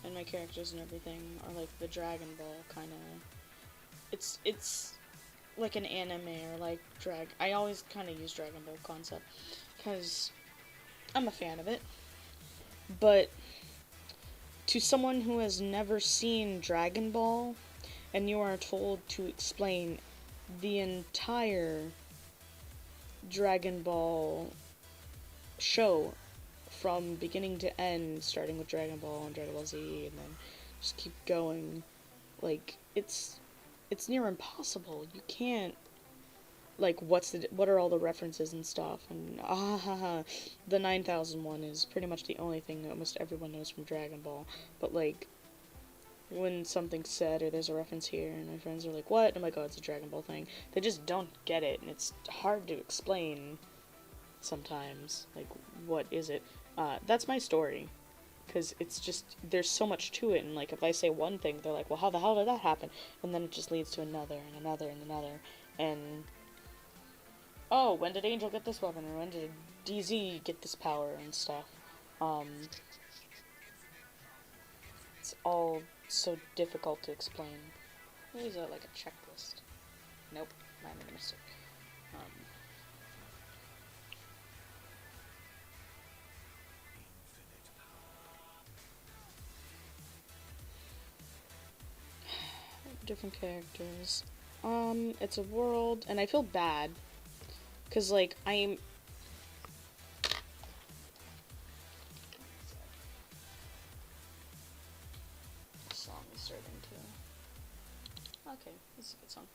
and my characters and everything are like the Dragon Ball kind of... It's like an anime or like I always kind of use Dragon Ball concept because I'm a fan of it. But to someone who has never seen Dragon Ball and you are told to explain the entire Dragon Ball show from beginning to end, starting with Dragon Ball and Dragon Ball Z and then just keep going, like it's near impossible. You can't, like, what are all the references and stuff, and the 9001 is pretty much the only thing that almost everyone knows from Dragon Ball, but like when something's said or there's a reference here and my friends are like, what? I'm like, oh, it's a Dragon Ball thing. They just don't get it and it's hard to explain sometimes, like, what is it? That's my story, because it's just, there's so much to it, and like if I say one thing they're like, well, how the hell did that happen? And then it just leads to another and another and another, and oh, when did Angel get this weapon, or when did DZ get this power and stuff. It's all so difficult to explain. Maybe is that like a checklist? Nope, I made a mistake. Different characters. It's a world, and I feel bad, because, like, I'm... The song is starting to... Okay, this is a good song.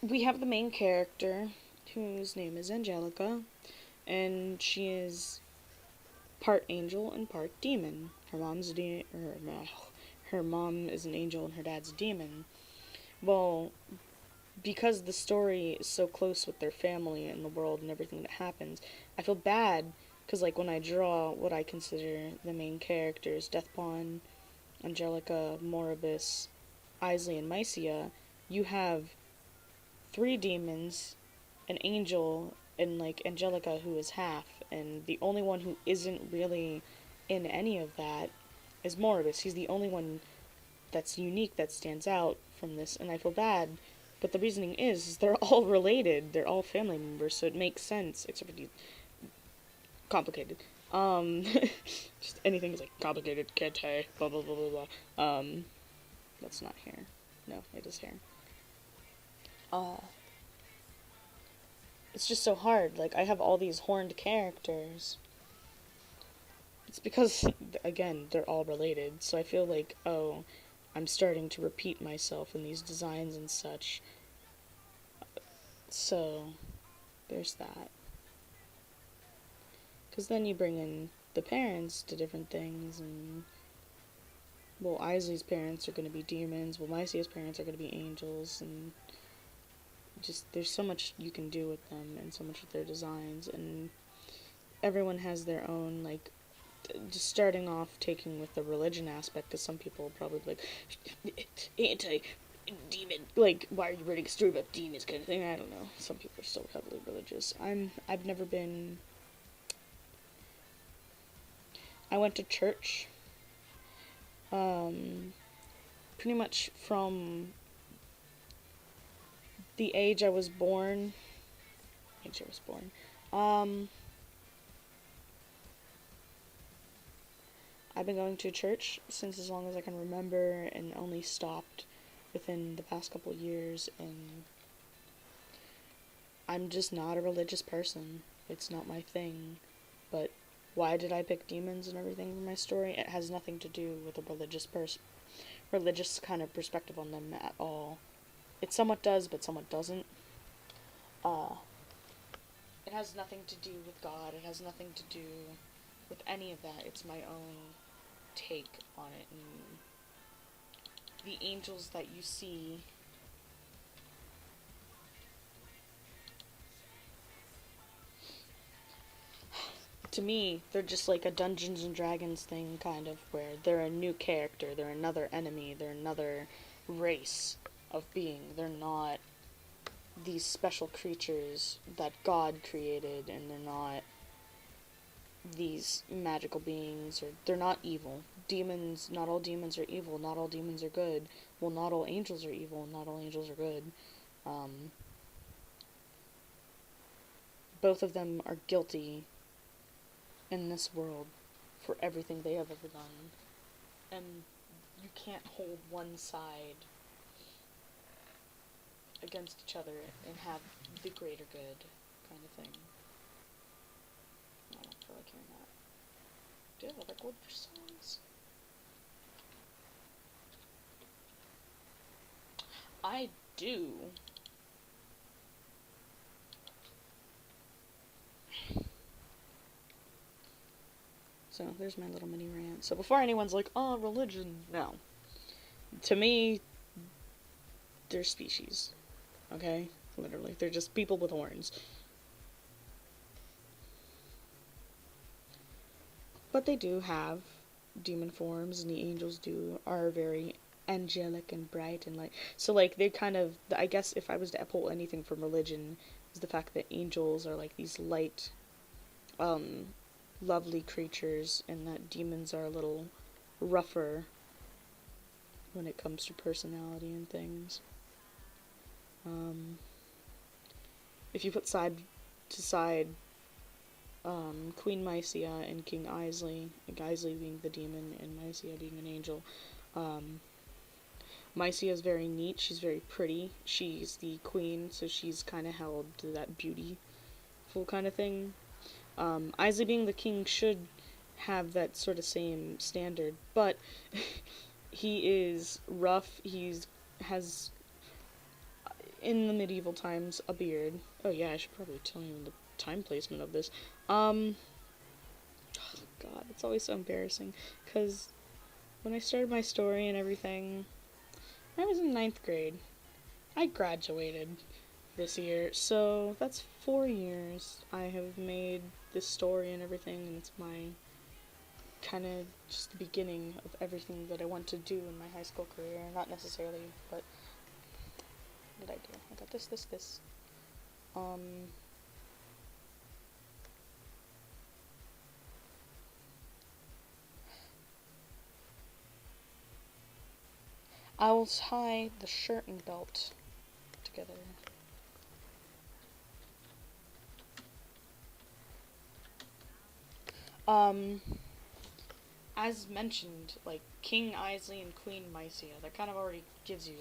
We have the main character, whose name is Angelica, and she is part angel and part demon. Her mom is an angel and her dad's a demon. Well, because the story is so close with their family and the world and everything that happens, I feel bad because, like, when I draw what I consider the main characters, Deathbond, Angelica, Moribus, Isley, and Mycia, you have 3 demons, an angel, and, like, Angelica, who is half, and the only one who isn't really in any of that is Moribus. He's the only one that's unique, that stands out from this, and I feel bad. But the reasoning is they're all related. They're all family members, so it makes sense, except for the complicated. Just anything is like complicated, kete, blah blah blah blah blah. That's not hair. No, it is hair. It's just so hard. Like, I have all these horned characters. It's because, again, they're all related, so I feel like, oh, I'm starting to repeat myself in these designs and such. So, there's that. Because then you bring in the parents to different things, and, well, Isley's parents are going to be demons, well, Mycia's parents are going to be angels, and just, there's so much you can do with them, and so much with their designs, and everyone has their own, like, just starting off taking with the religion aspect, because some people probably be like, anti-demon, like, why are you writing a story about demons kind of thing, I don't know, some people are so heavily religious. I've never been, I went to church, pretty much from the age I was born. Age I was born. I've been going to church since as long as I can remember, and only stopped within the past couple years. And I'm just not a religious person. It's not my thing. But why did I pick demons and everything for my story? It has nothing to do with a religious kind of perspective on them at all. It somewhat does, but somewhat doesn't. Uh, it has nothing to do with God. It has nothing to do with any of that. It's my own take on it. And the angels that you see, to me, they're just like a Dungeons and Dragons thing, kind of, where they're a new character, they're another enemy, they're another race of being. They're not these special creatures that God created, and they're not these magical beings, or they're not evil. Demons, not all demons are evil, not all demons are good. Well, not all angels are evil, not all angels are good. Both of them are guilty in this world for everything they have ever done. And you can't hold one side against each other and have the greater good kind of thing. I don't feel like hearing that. Do you have other goldfish songs? I do. So there's my little mini rant. So before anyone's like, oh, religion, no. To me, they're species. Okay? Literally. They're just people with horns. But they do have demon forms, and the angels are very angelic and bright and light. So, like, they kind of, I guess if I was to pull anything from religion, is the fact that angels are like these light, lovely creatures, and that demons are a little rougher when it comes to personality and things. If you put side to side Queen Mycia and King Isley being the demon and Mycia being an angel, Mycia is very neat, she's very pretty, she's the queen, so she's kind of held to that beautiful kind of thing. Isley being the king should have that sort of same standard, but he is rough, has in the medieval times a beard. Oh yeah, I should probably tell you the time placement of this. Oh god, it's always so embarrassing, because when I started my story and everything, I was in 9th grade. I graduated this year, so that's 4 years I have made this story and everything, and it's my kind of just the beginning of everything that I want to do in my high school career. Not necessarily, but what did I do? I got this. I will tie the shirt and belt together. As mentioned, like King Isley and Queen Mycia, that kind of already gives you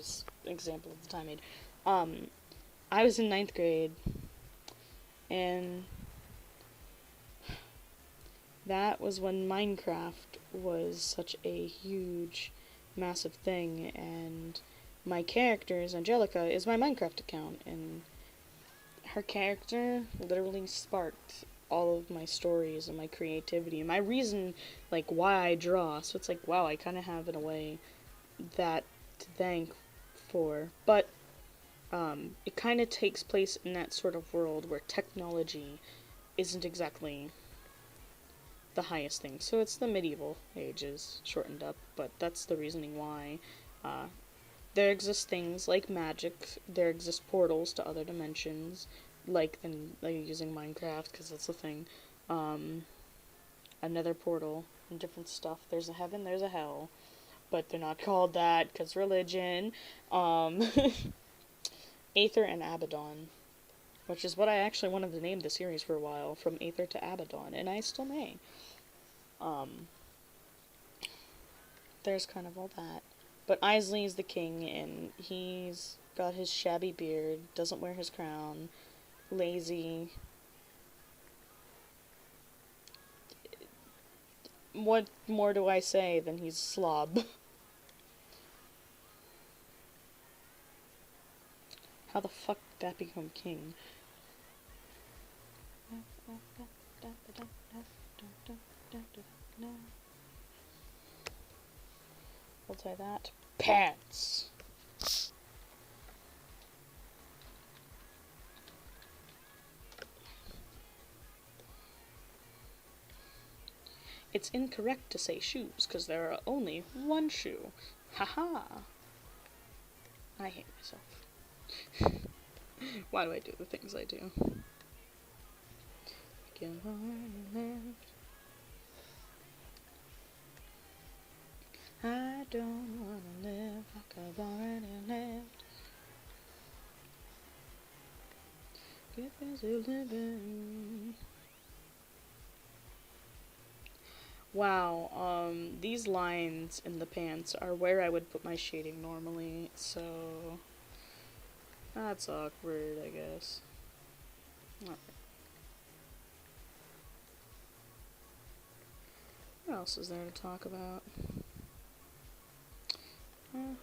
an example of the time made. I was in 9th grade, and that was when Minecraft was such a huge, massive thing, and my character is Angelica, is my Minecraft account, and her character literally sparked all of my stories and my creativity and my reason, like, why I draw. So it's like, wow, I kind of have, in a way, that to thank for. But it kind of takes place in that sort of world where technology isn't exactly the highest thing. So it's the medieval ages, shortened up, but that's the reasoning why. There exist things like magic, there exist portals to other dimensions, like using Minecraft, because that's the thing. Another portal and different stuff. There's a heaven, there's a hell. but they're not called that because religion. Um, Aether and Abaddon, which is what I actually wanted to name the series for a while, from Aether to Abaddon, and I still may. Um, there's kind of all that. But Isley is the king, and he's got his shabby beard, doesn't wear his crown, lazy. What more do I say than he's a slob? How the fuck did that become king? We'll say that. Pants! It's incorrect to say shoes, because there are only one shoe. Haha! I hate myself. Why do I do the things I do? I don't wanna live like I've already lived. Get busy living. Wow, these lines in the pants are where I would put my shading normally, so that's awkward, I guess. Alright. What else is there to talk about?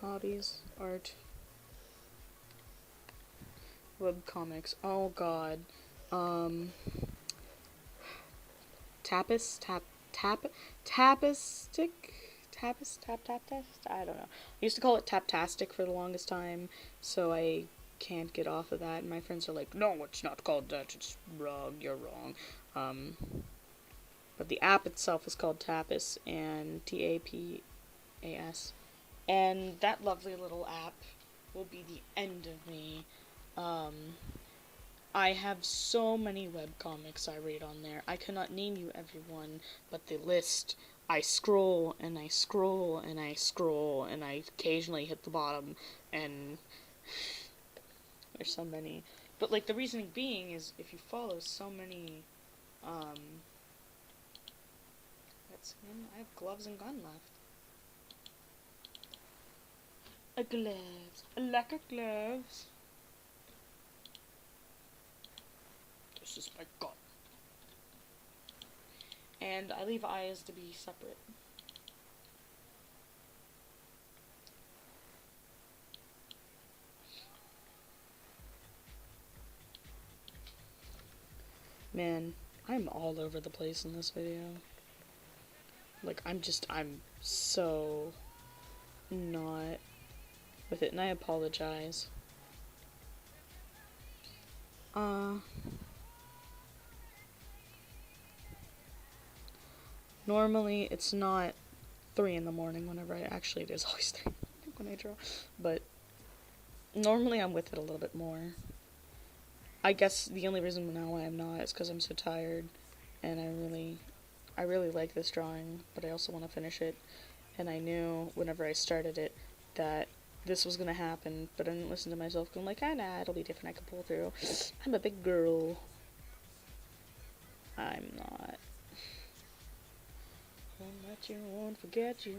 Hobbies, art, webcomics. Oh god. Tapistic? Taptast? I don't know. I used to call it Taptastic for the longest time, so I can't get off of that, and my friends are like, no, it's not called that, it's wrong, you're wrong. But the app itself is called Tapas, and Tapas. And that lovely little app will be the end of me. I have so many webcomics I read on there. I cannot name you every one, but the list, I scroll, and I scroll, and I scroll, and I occasionally hit the bottom, and there's so many. But, like, the reasoning being is, if you follow so many, that's him. I have gloves and gun left. A gloves. A lack of gloves. This is my gun. And I leave eyes to be separate. Man, I'm all over the place in this video. Like, I'm so not with it, and I apologize. Normally it's not 3 in the morning whenever actually it is always 3 when I draw, but normally I'm with it a little bit more. I guess the only reason now why I'm not is because I'm so tired, and I really like this drawing, but I also want to finish it, and I knew whenever I started it that this was gonna happen, but I didn't listen to myself going like, nah, it'll be different, I can pull through. I'm a big girl. I'm not. Won't let you, won't forget you.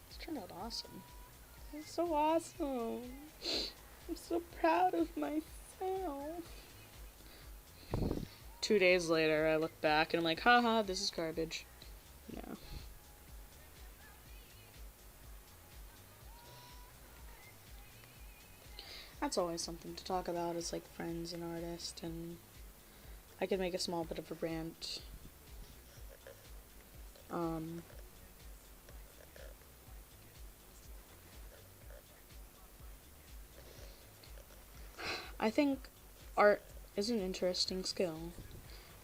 It's turned out awesome. It's so awesome. I'm so proud of myself. 2 days later, I look back and I'm like, haha, this is garbage. No. That's always something to talk about, is like friends and artists, and I could make a small bit of a rant. I think art is an interesting skill.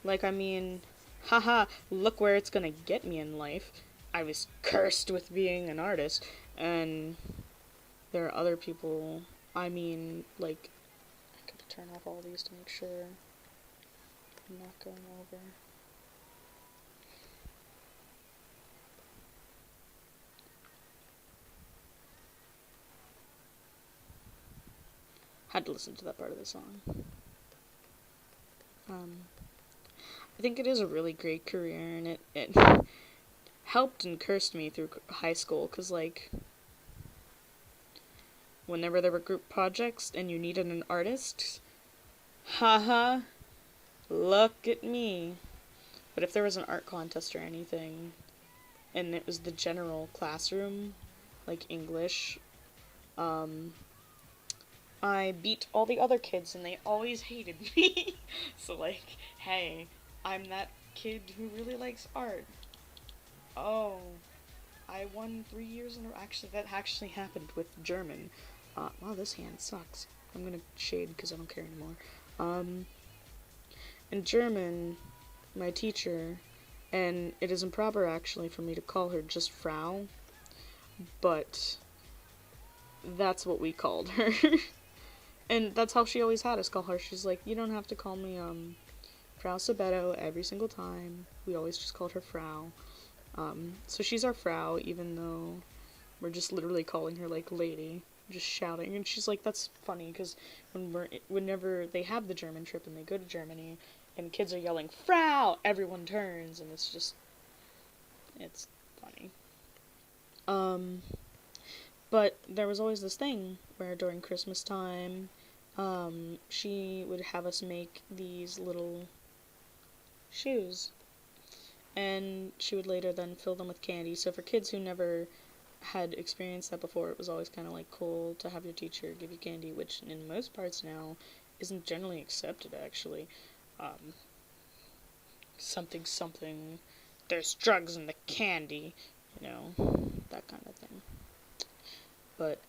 Like, I mean, haha, look where it's gonna get me in life. I was cursed with being an artist, and there are other people, I mean, like, I could turn off all these to make sure I'm not going over. Had to listen to that part of the song. I think it is a really great career, and it helped and cursed me through high school, because, like, whenever there were group projects and you needed an artist, haha, look at me. But if there was an art contest or anything, and it was the general classroom, like English, I beat all the other kids and they always hated me. So, like, hey, I'm that kid who really likes art. Oh, I won 3 years in a row. Actually, that actually happened with German. Wow, this hand sucks. I'm gonna shade because I don't care anymore. In German, my teacher, and it is improper actually for me to call her just Frau, but that's what we called her. And that's how she always had us call her. She's like, you don't have to call me, Frau Sabetto every single time. We always just called her Frau. So she's our Frau, even though we're just literally calling her, like, lady. Just shouting. And she's like, that's funny, because whenever they have the German trip and they go to Germany, and kids are yelling, Frau! Everyone turns, and it's funny. But there was always this thing where during Christmas time, she would have us make these little shoes. And she would later then fill them with candy. So for kids who never had experienced that before, it was always kind of like cool to have your teacher give you candy, which in most parts now isn't generally accepted, actually. Something, there's drugs in the candy, that kind of thing. But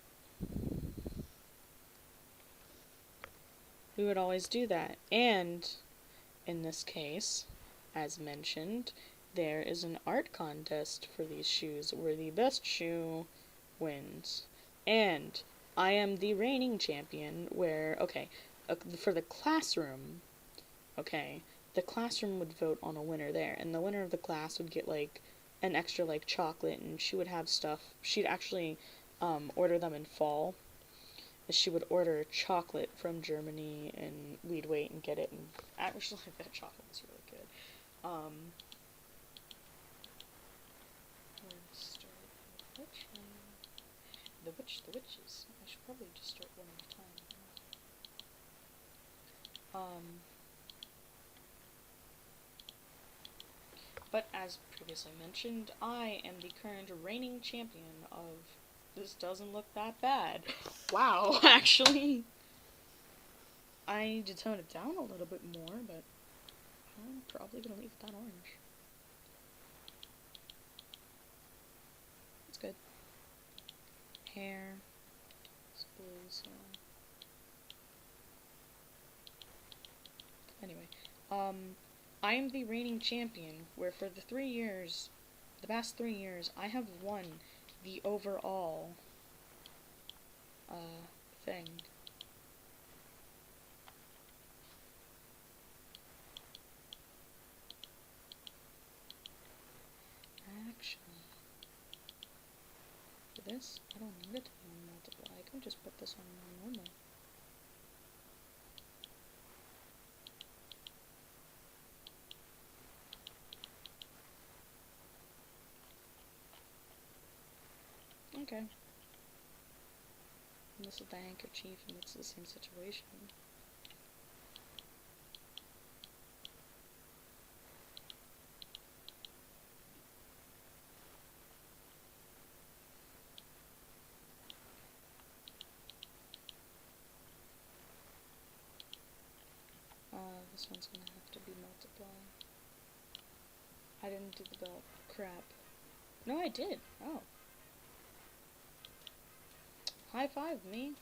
we would always do that. And in this case, as mentioned, there is an art contest for these shoes where the best shoe wins. And I am the reigning champion where, for the classroom, the classroom would vote on a winner there, and the winner of the class would get, like, an extra, like, chocolate, and she would have stuff. She'd actually order them in fall. She would order chocolate from Germany, and we'd wait and get it, and actually, that chocolate was really good. The witches. I should probably just start one at a time. But as previously mentioned, I am the current reigning champion of this doesn't look that bad. Wow, actually. I need to tone it down a little bit more, but I'm probably going to leave that orange. That's good. Hair. It's blue, so... Anyway, I am the reigning champion, where for the past 3 years, I have won the overall, thing. Actually, for this, I don't need it to be on multiply. I can just put this on normal. Okay. And this is the handkerchief, and it's the same situation. This one's gonna have to be multiply. I didn't do the belt. Crap. No, I did. Oh. High five me.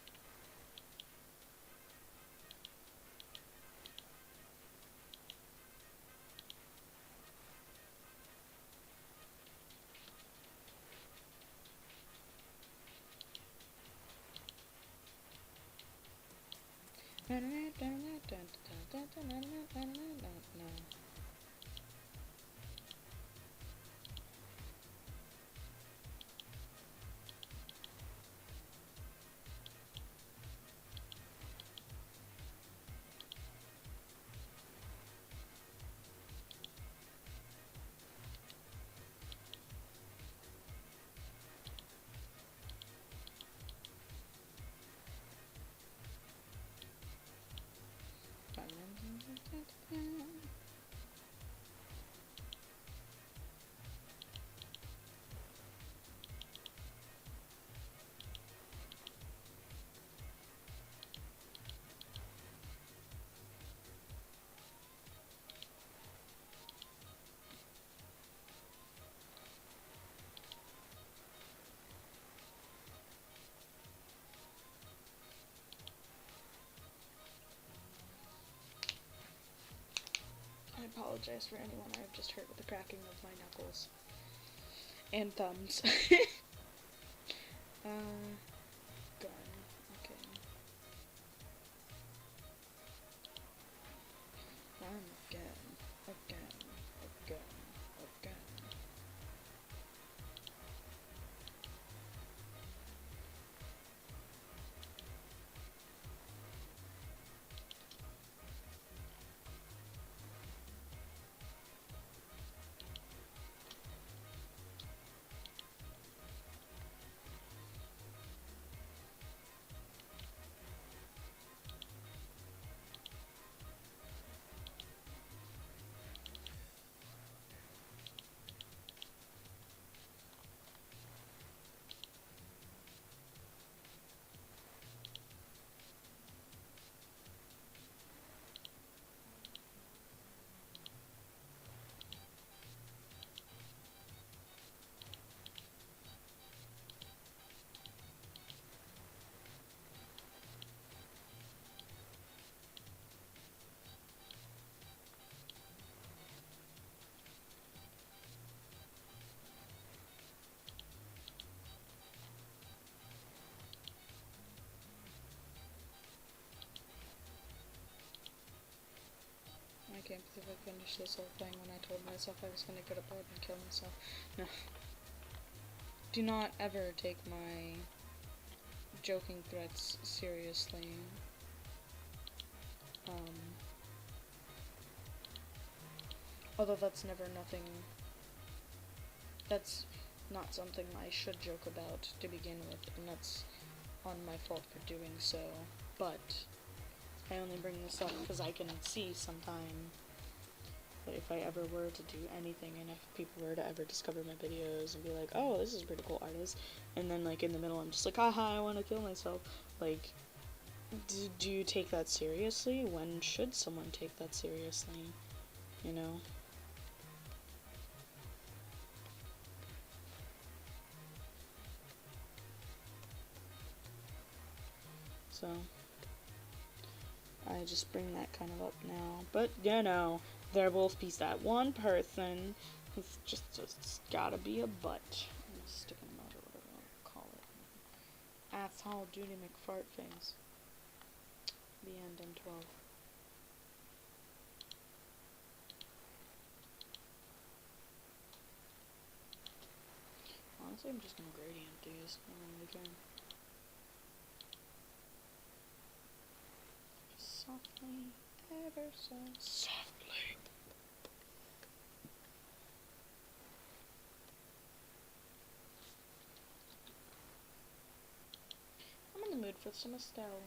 I apologize for anyone I've just hurt with the cracking of my knuckles and thumbs. Gun. Okay. Again. I can't believe I finished this whole thing when I told myself I was going to go to bed and kill myself. No. Do not ever take my joking threats seriously. Although that's not something I should joke about to begin with, and that's on my fault for doing so. But I only bring this up because I can see sometime that if I ever were to do anything, and if people were to ever discover my videos and be like, oh, this is a pretty cool artist, and then like in the middle I'm just like, haha, I want to kill myself, like, do you take that seriously? When should someone take that seriously? You know? So I just bring that kind of up now. But, you know, there will be that one person who's just gotta be a butt. I'm a stick in the mud or whatever you want to call it. Asshole Judy McFartface. The end, M12. Honestly, I'm just gonna gradient these. I don't really care. Softly, ever so softly. I'm in the mood for some Estelle.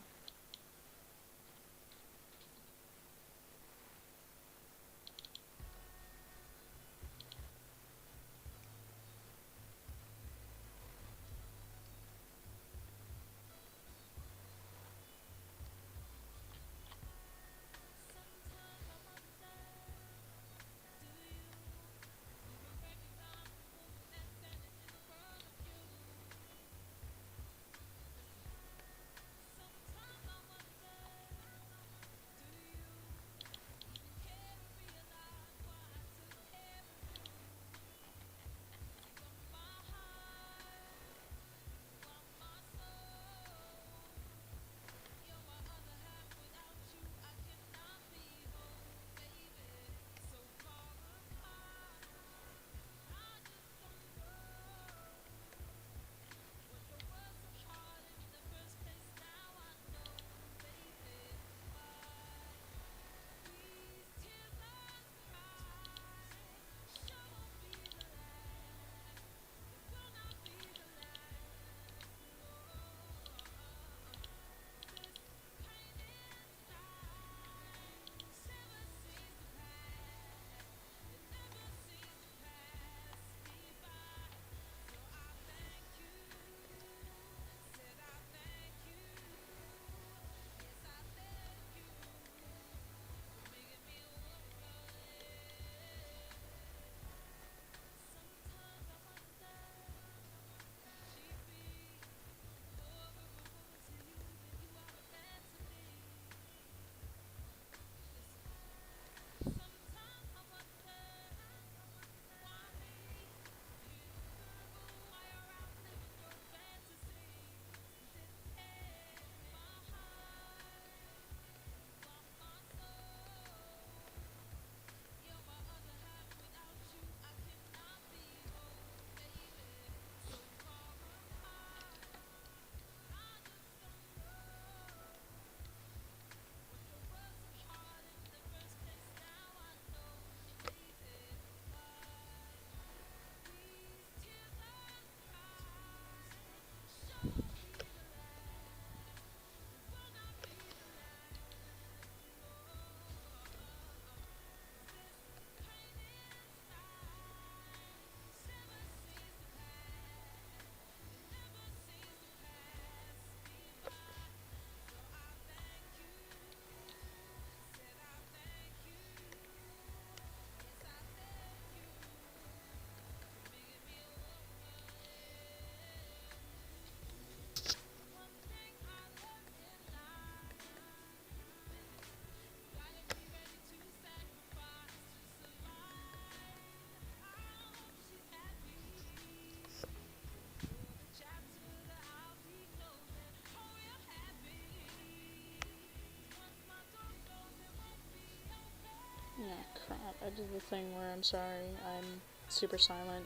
crap. I did the thing where I'm sorry. I'm super silent.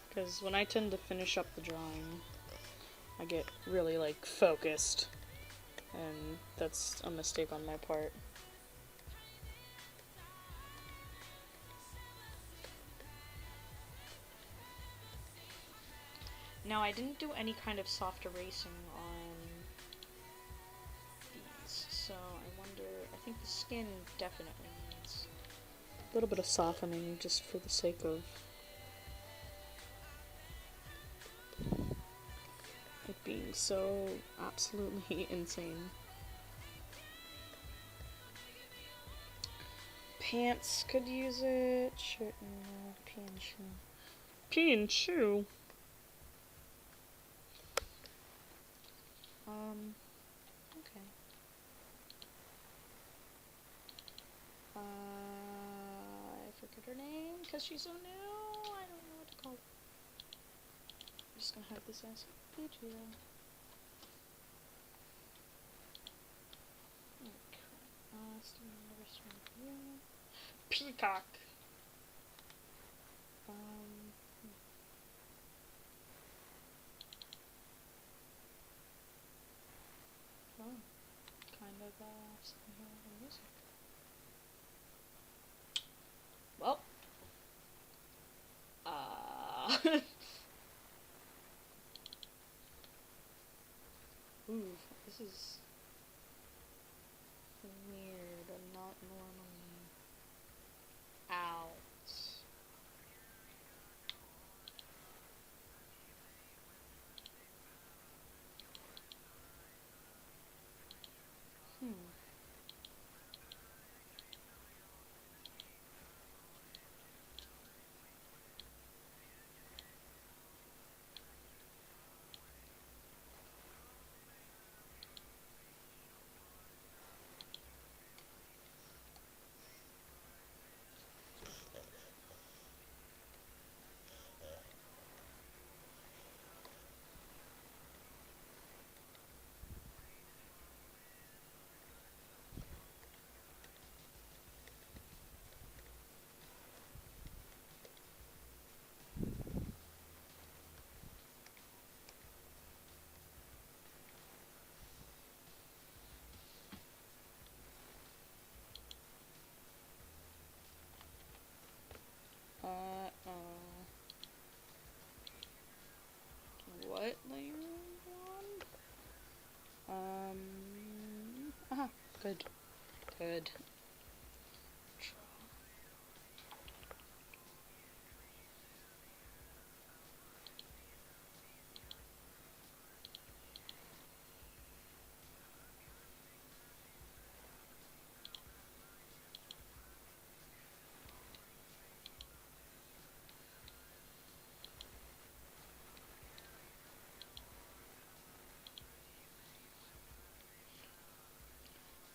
Because when I tend to finish up the drawing, I get really, like, focused. And that's a mistake on my part. Now, I didn't do any kind of soft erasing on these, so I wonder, I think the skin definitely needs a little bit of softening just for the sake of it being so absolutely insane. Pants could use it, shirt and pee and shoe. Pee and shoe? Okay. I forget her name because she's so new. I don't know what to call her. I'm just gonna have this as Pigeon. Peacock. Oh, kind of something here with the music. Well, ooh, this is weird and not normally out. What layer on? Aha, good. Good.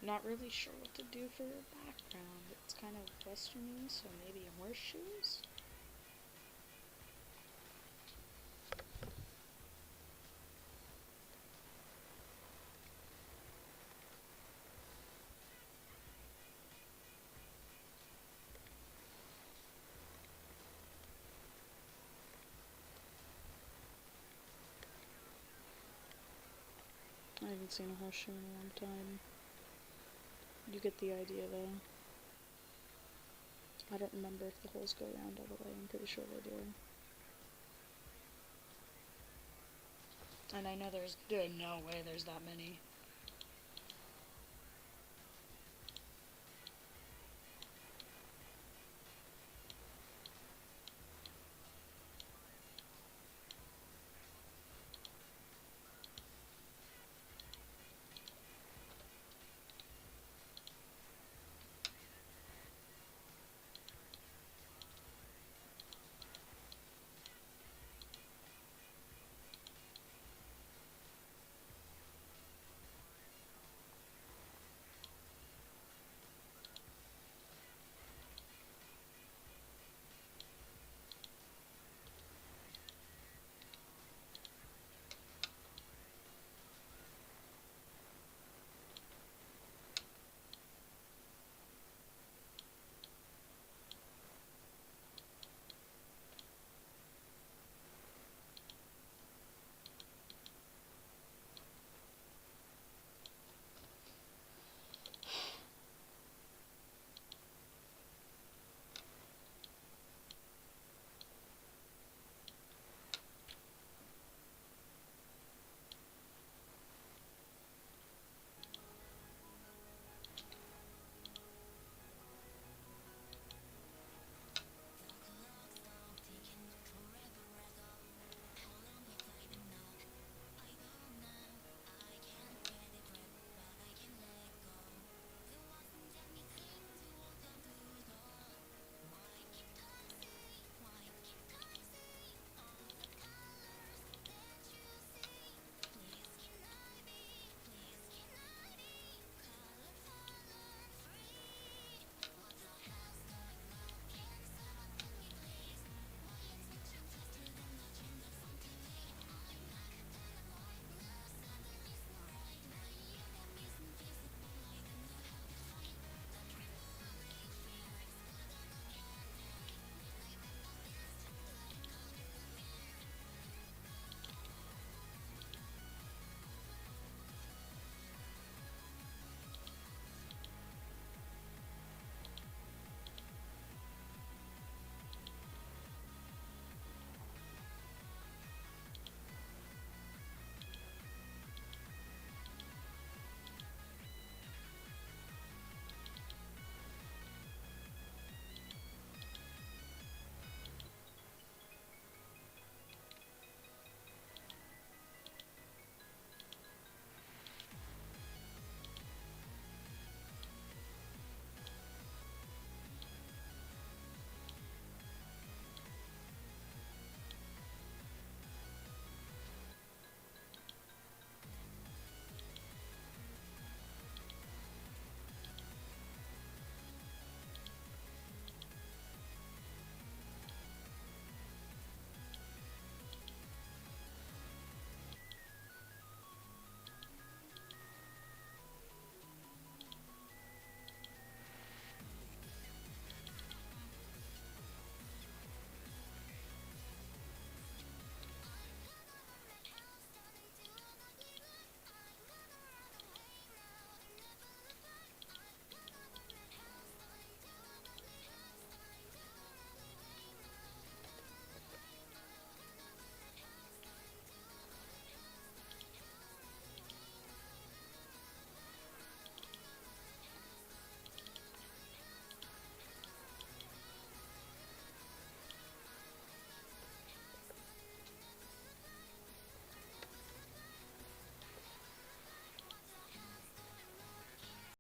Not really sure what to do for your background. It's kind of westerny, so maybe horseshoes? I haven't seen a horseshoe in a long time. You get the idea, though. I don't remember if the holes go around all the way. I'm pretty sure they do. And I know there's no way there's that many.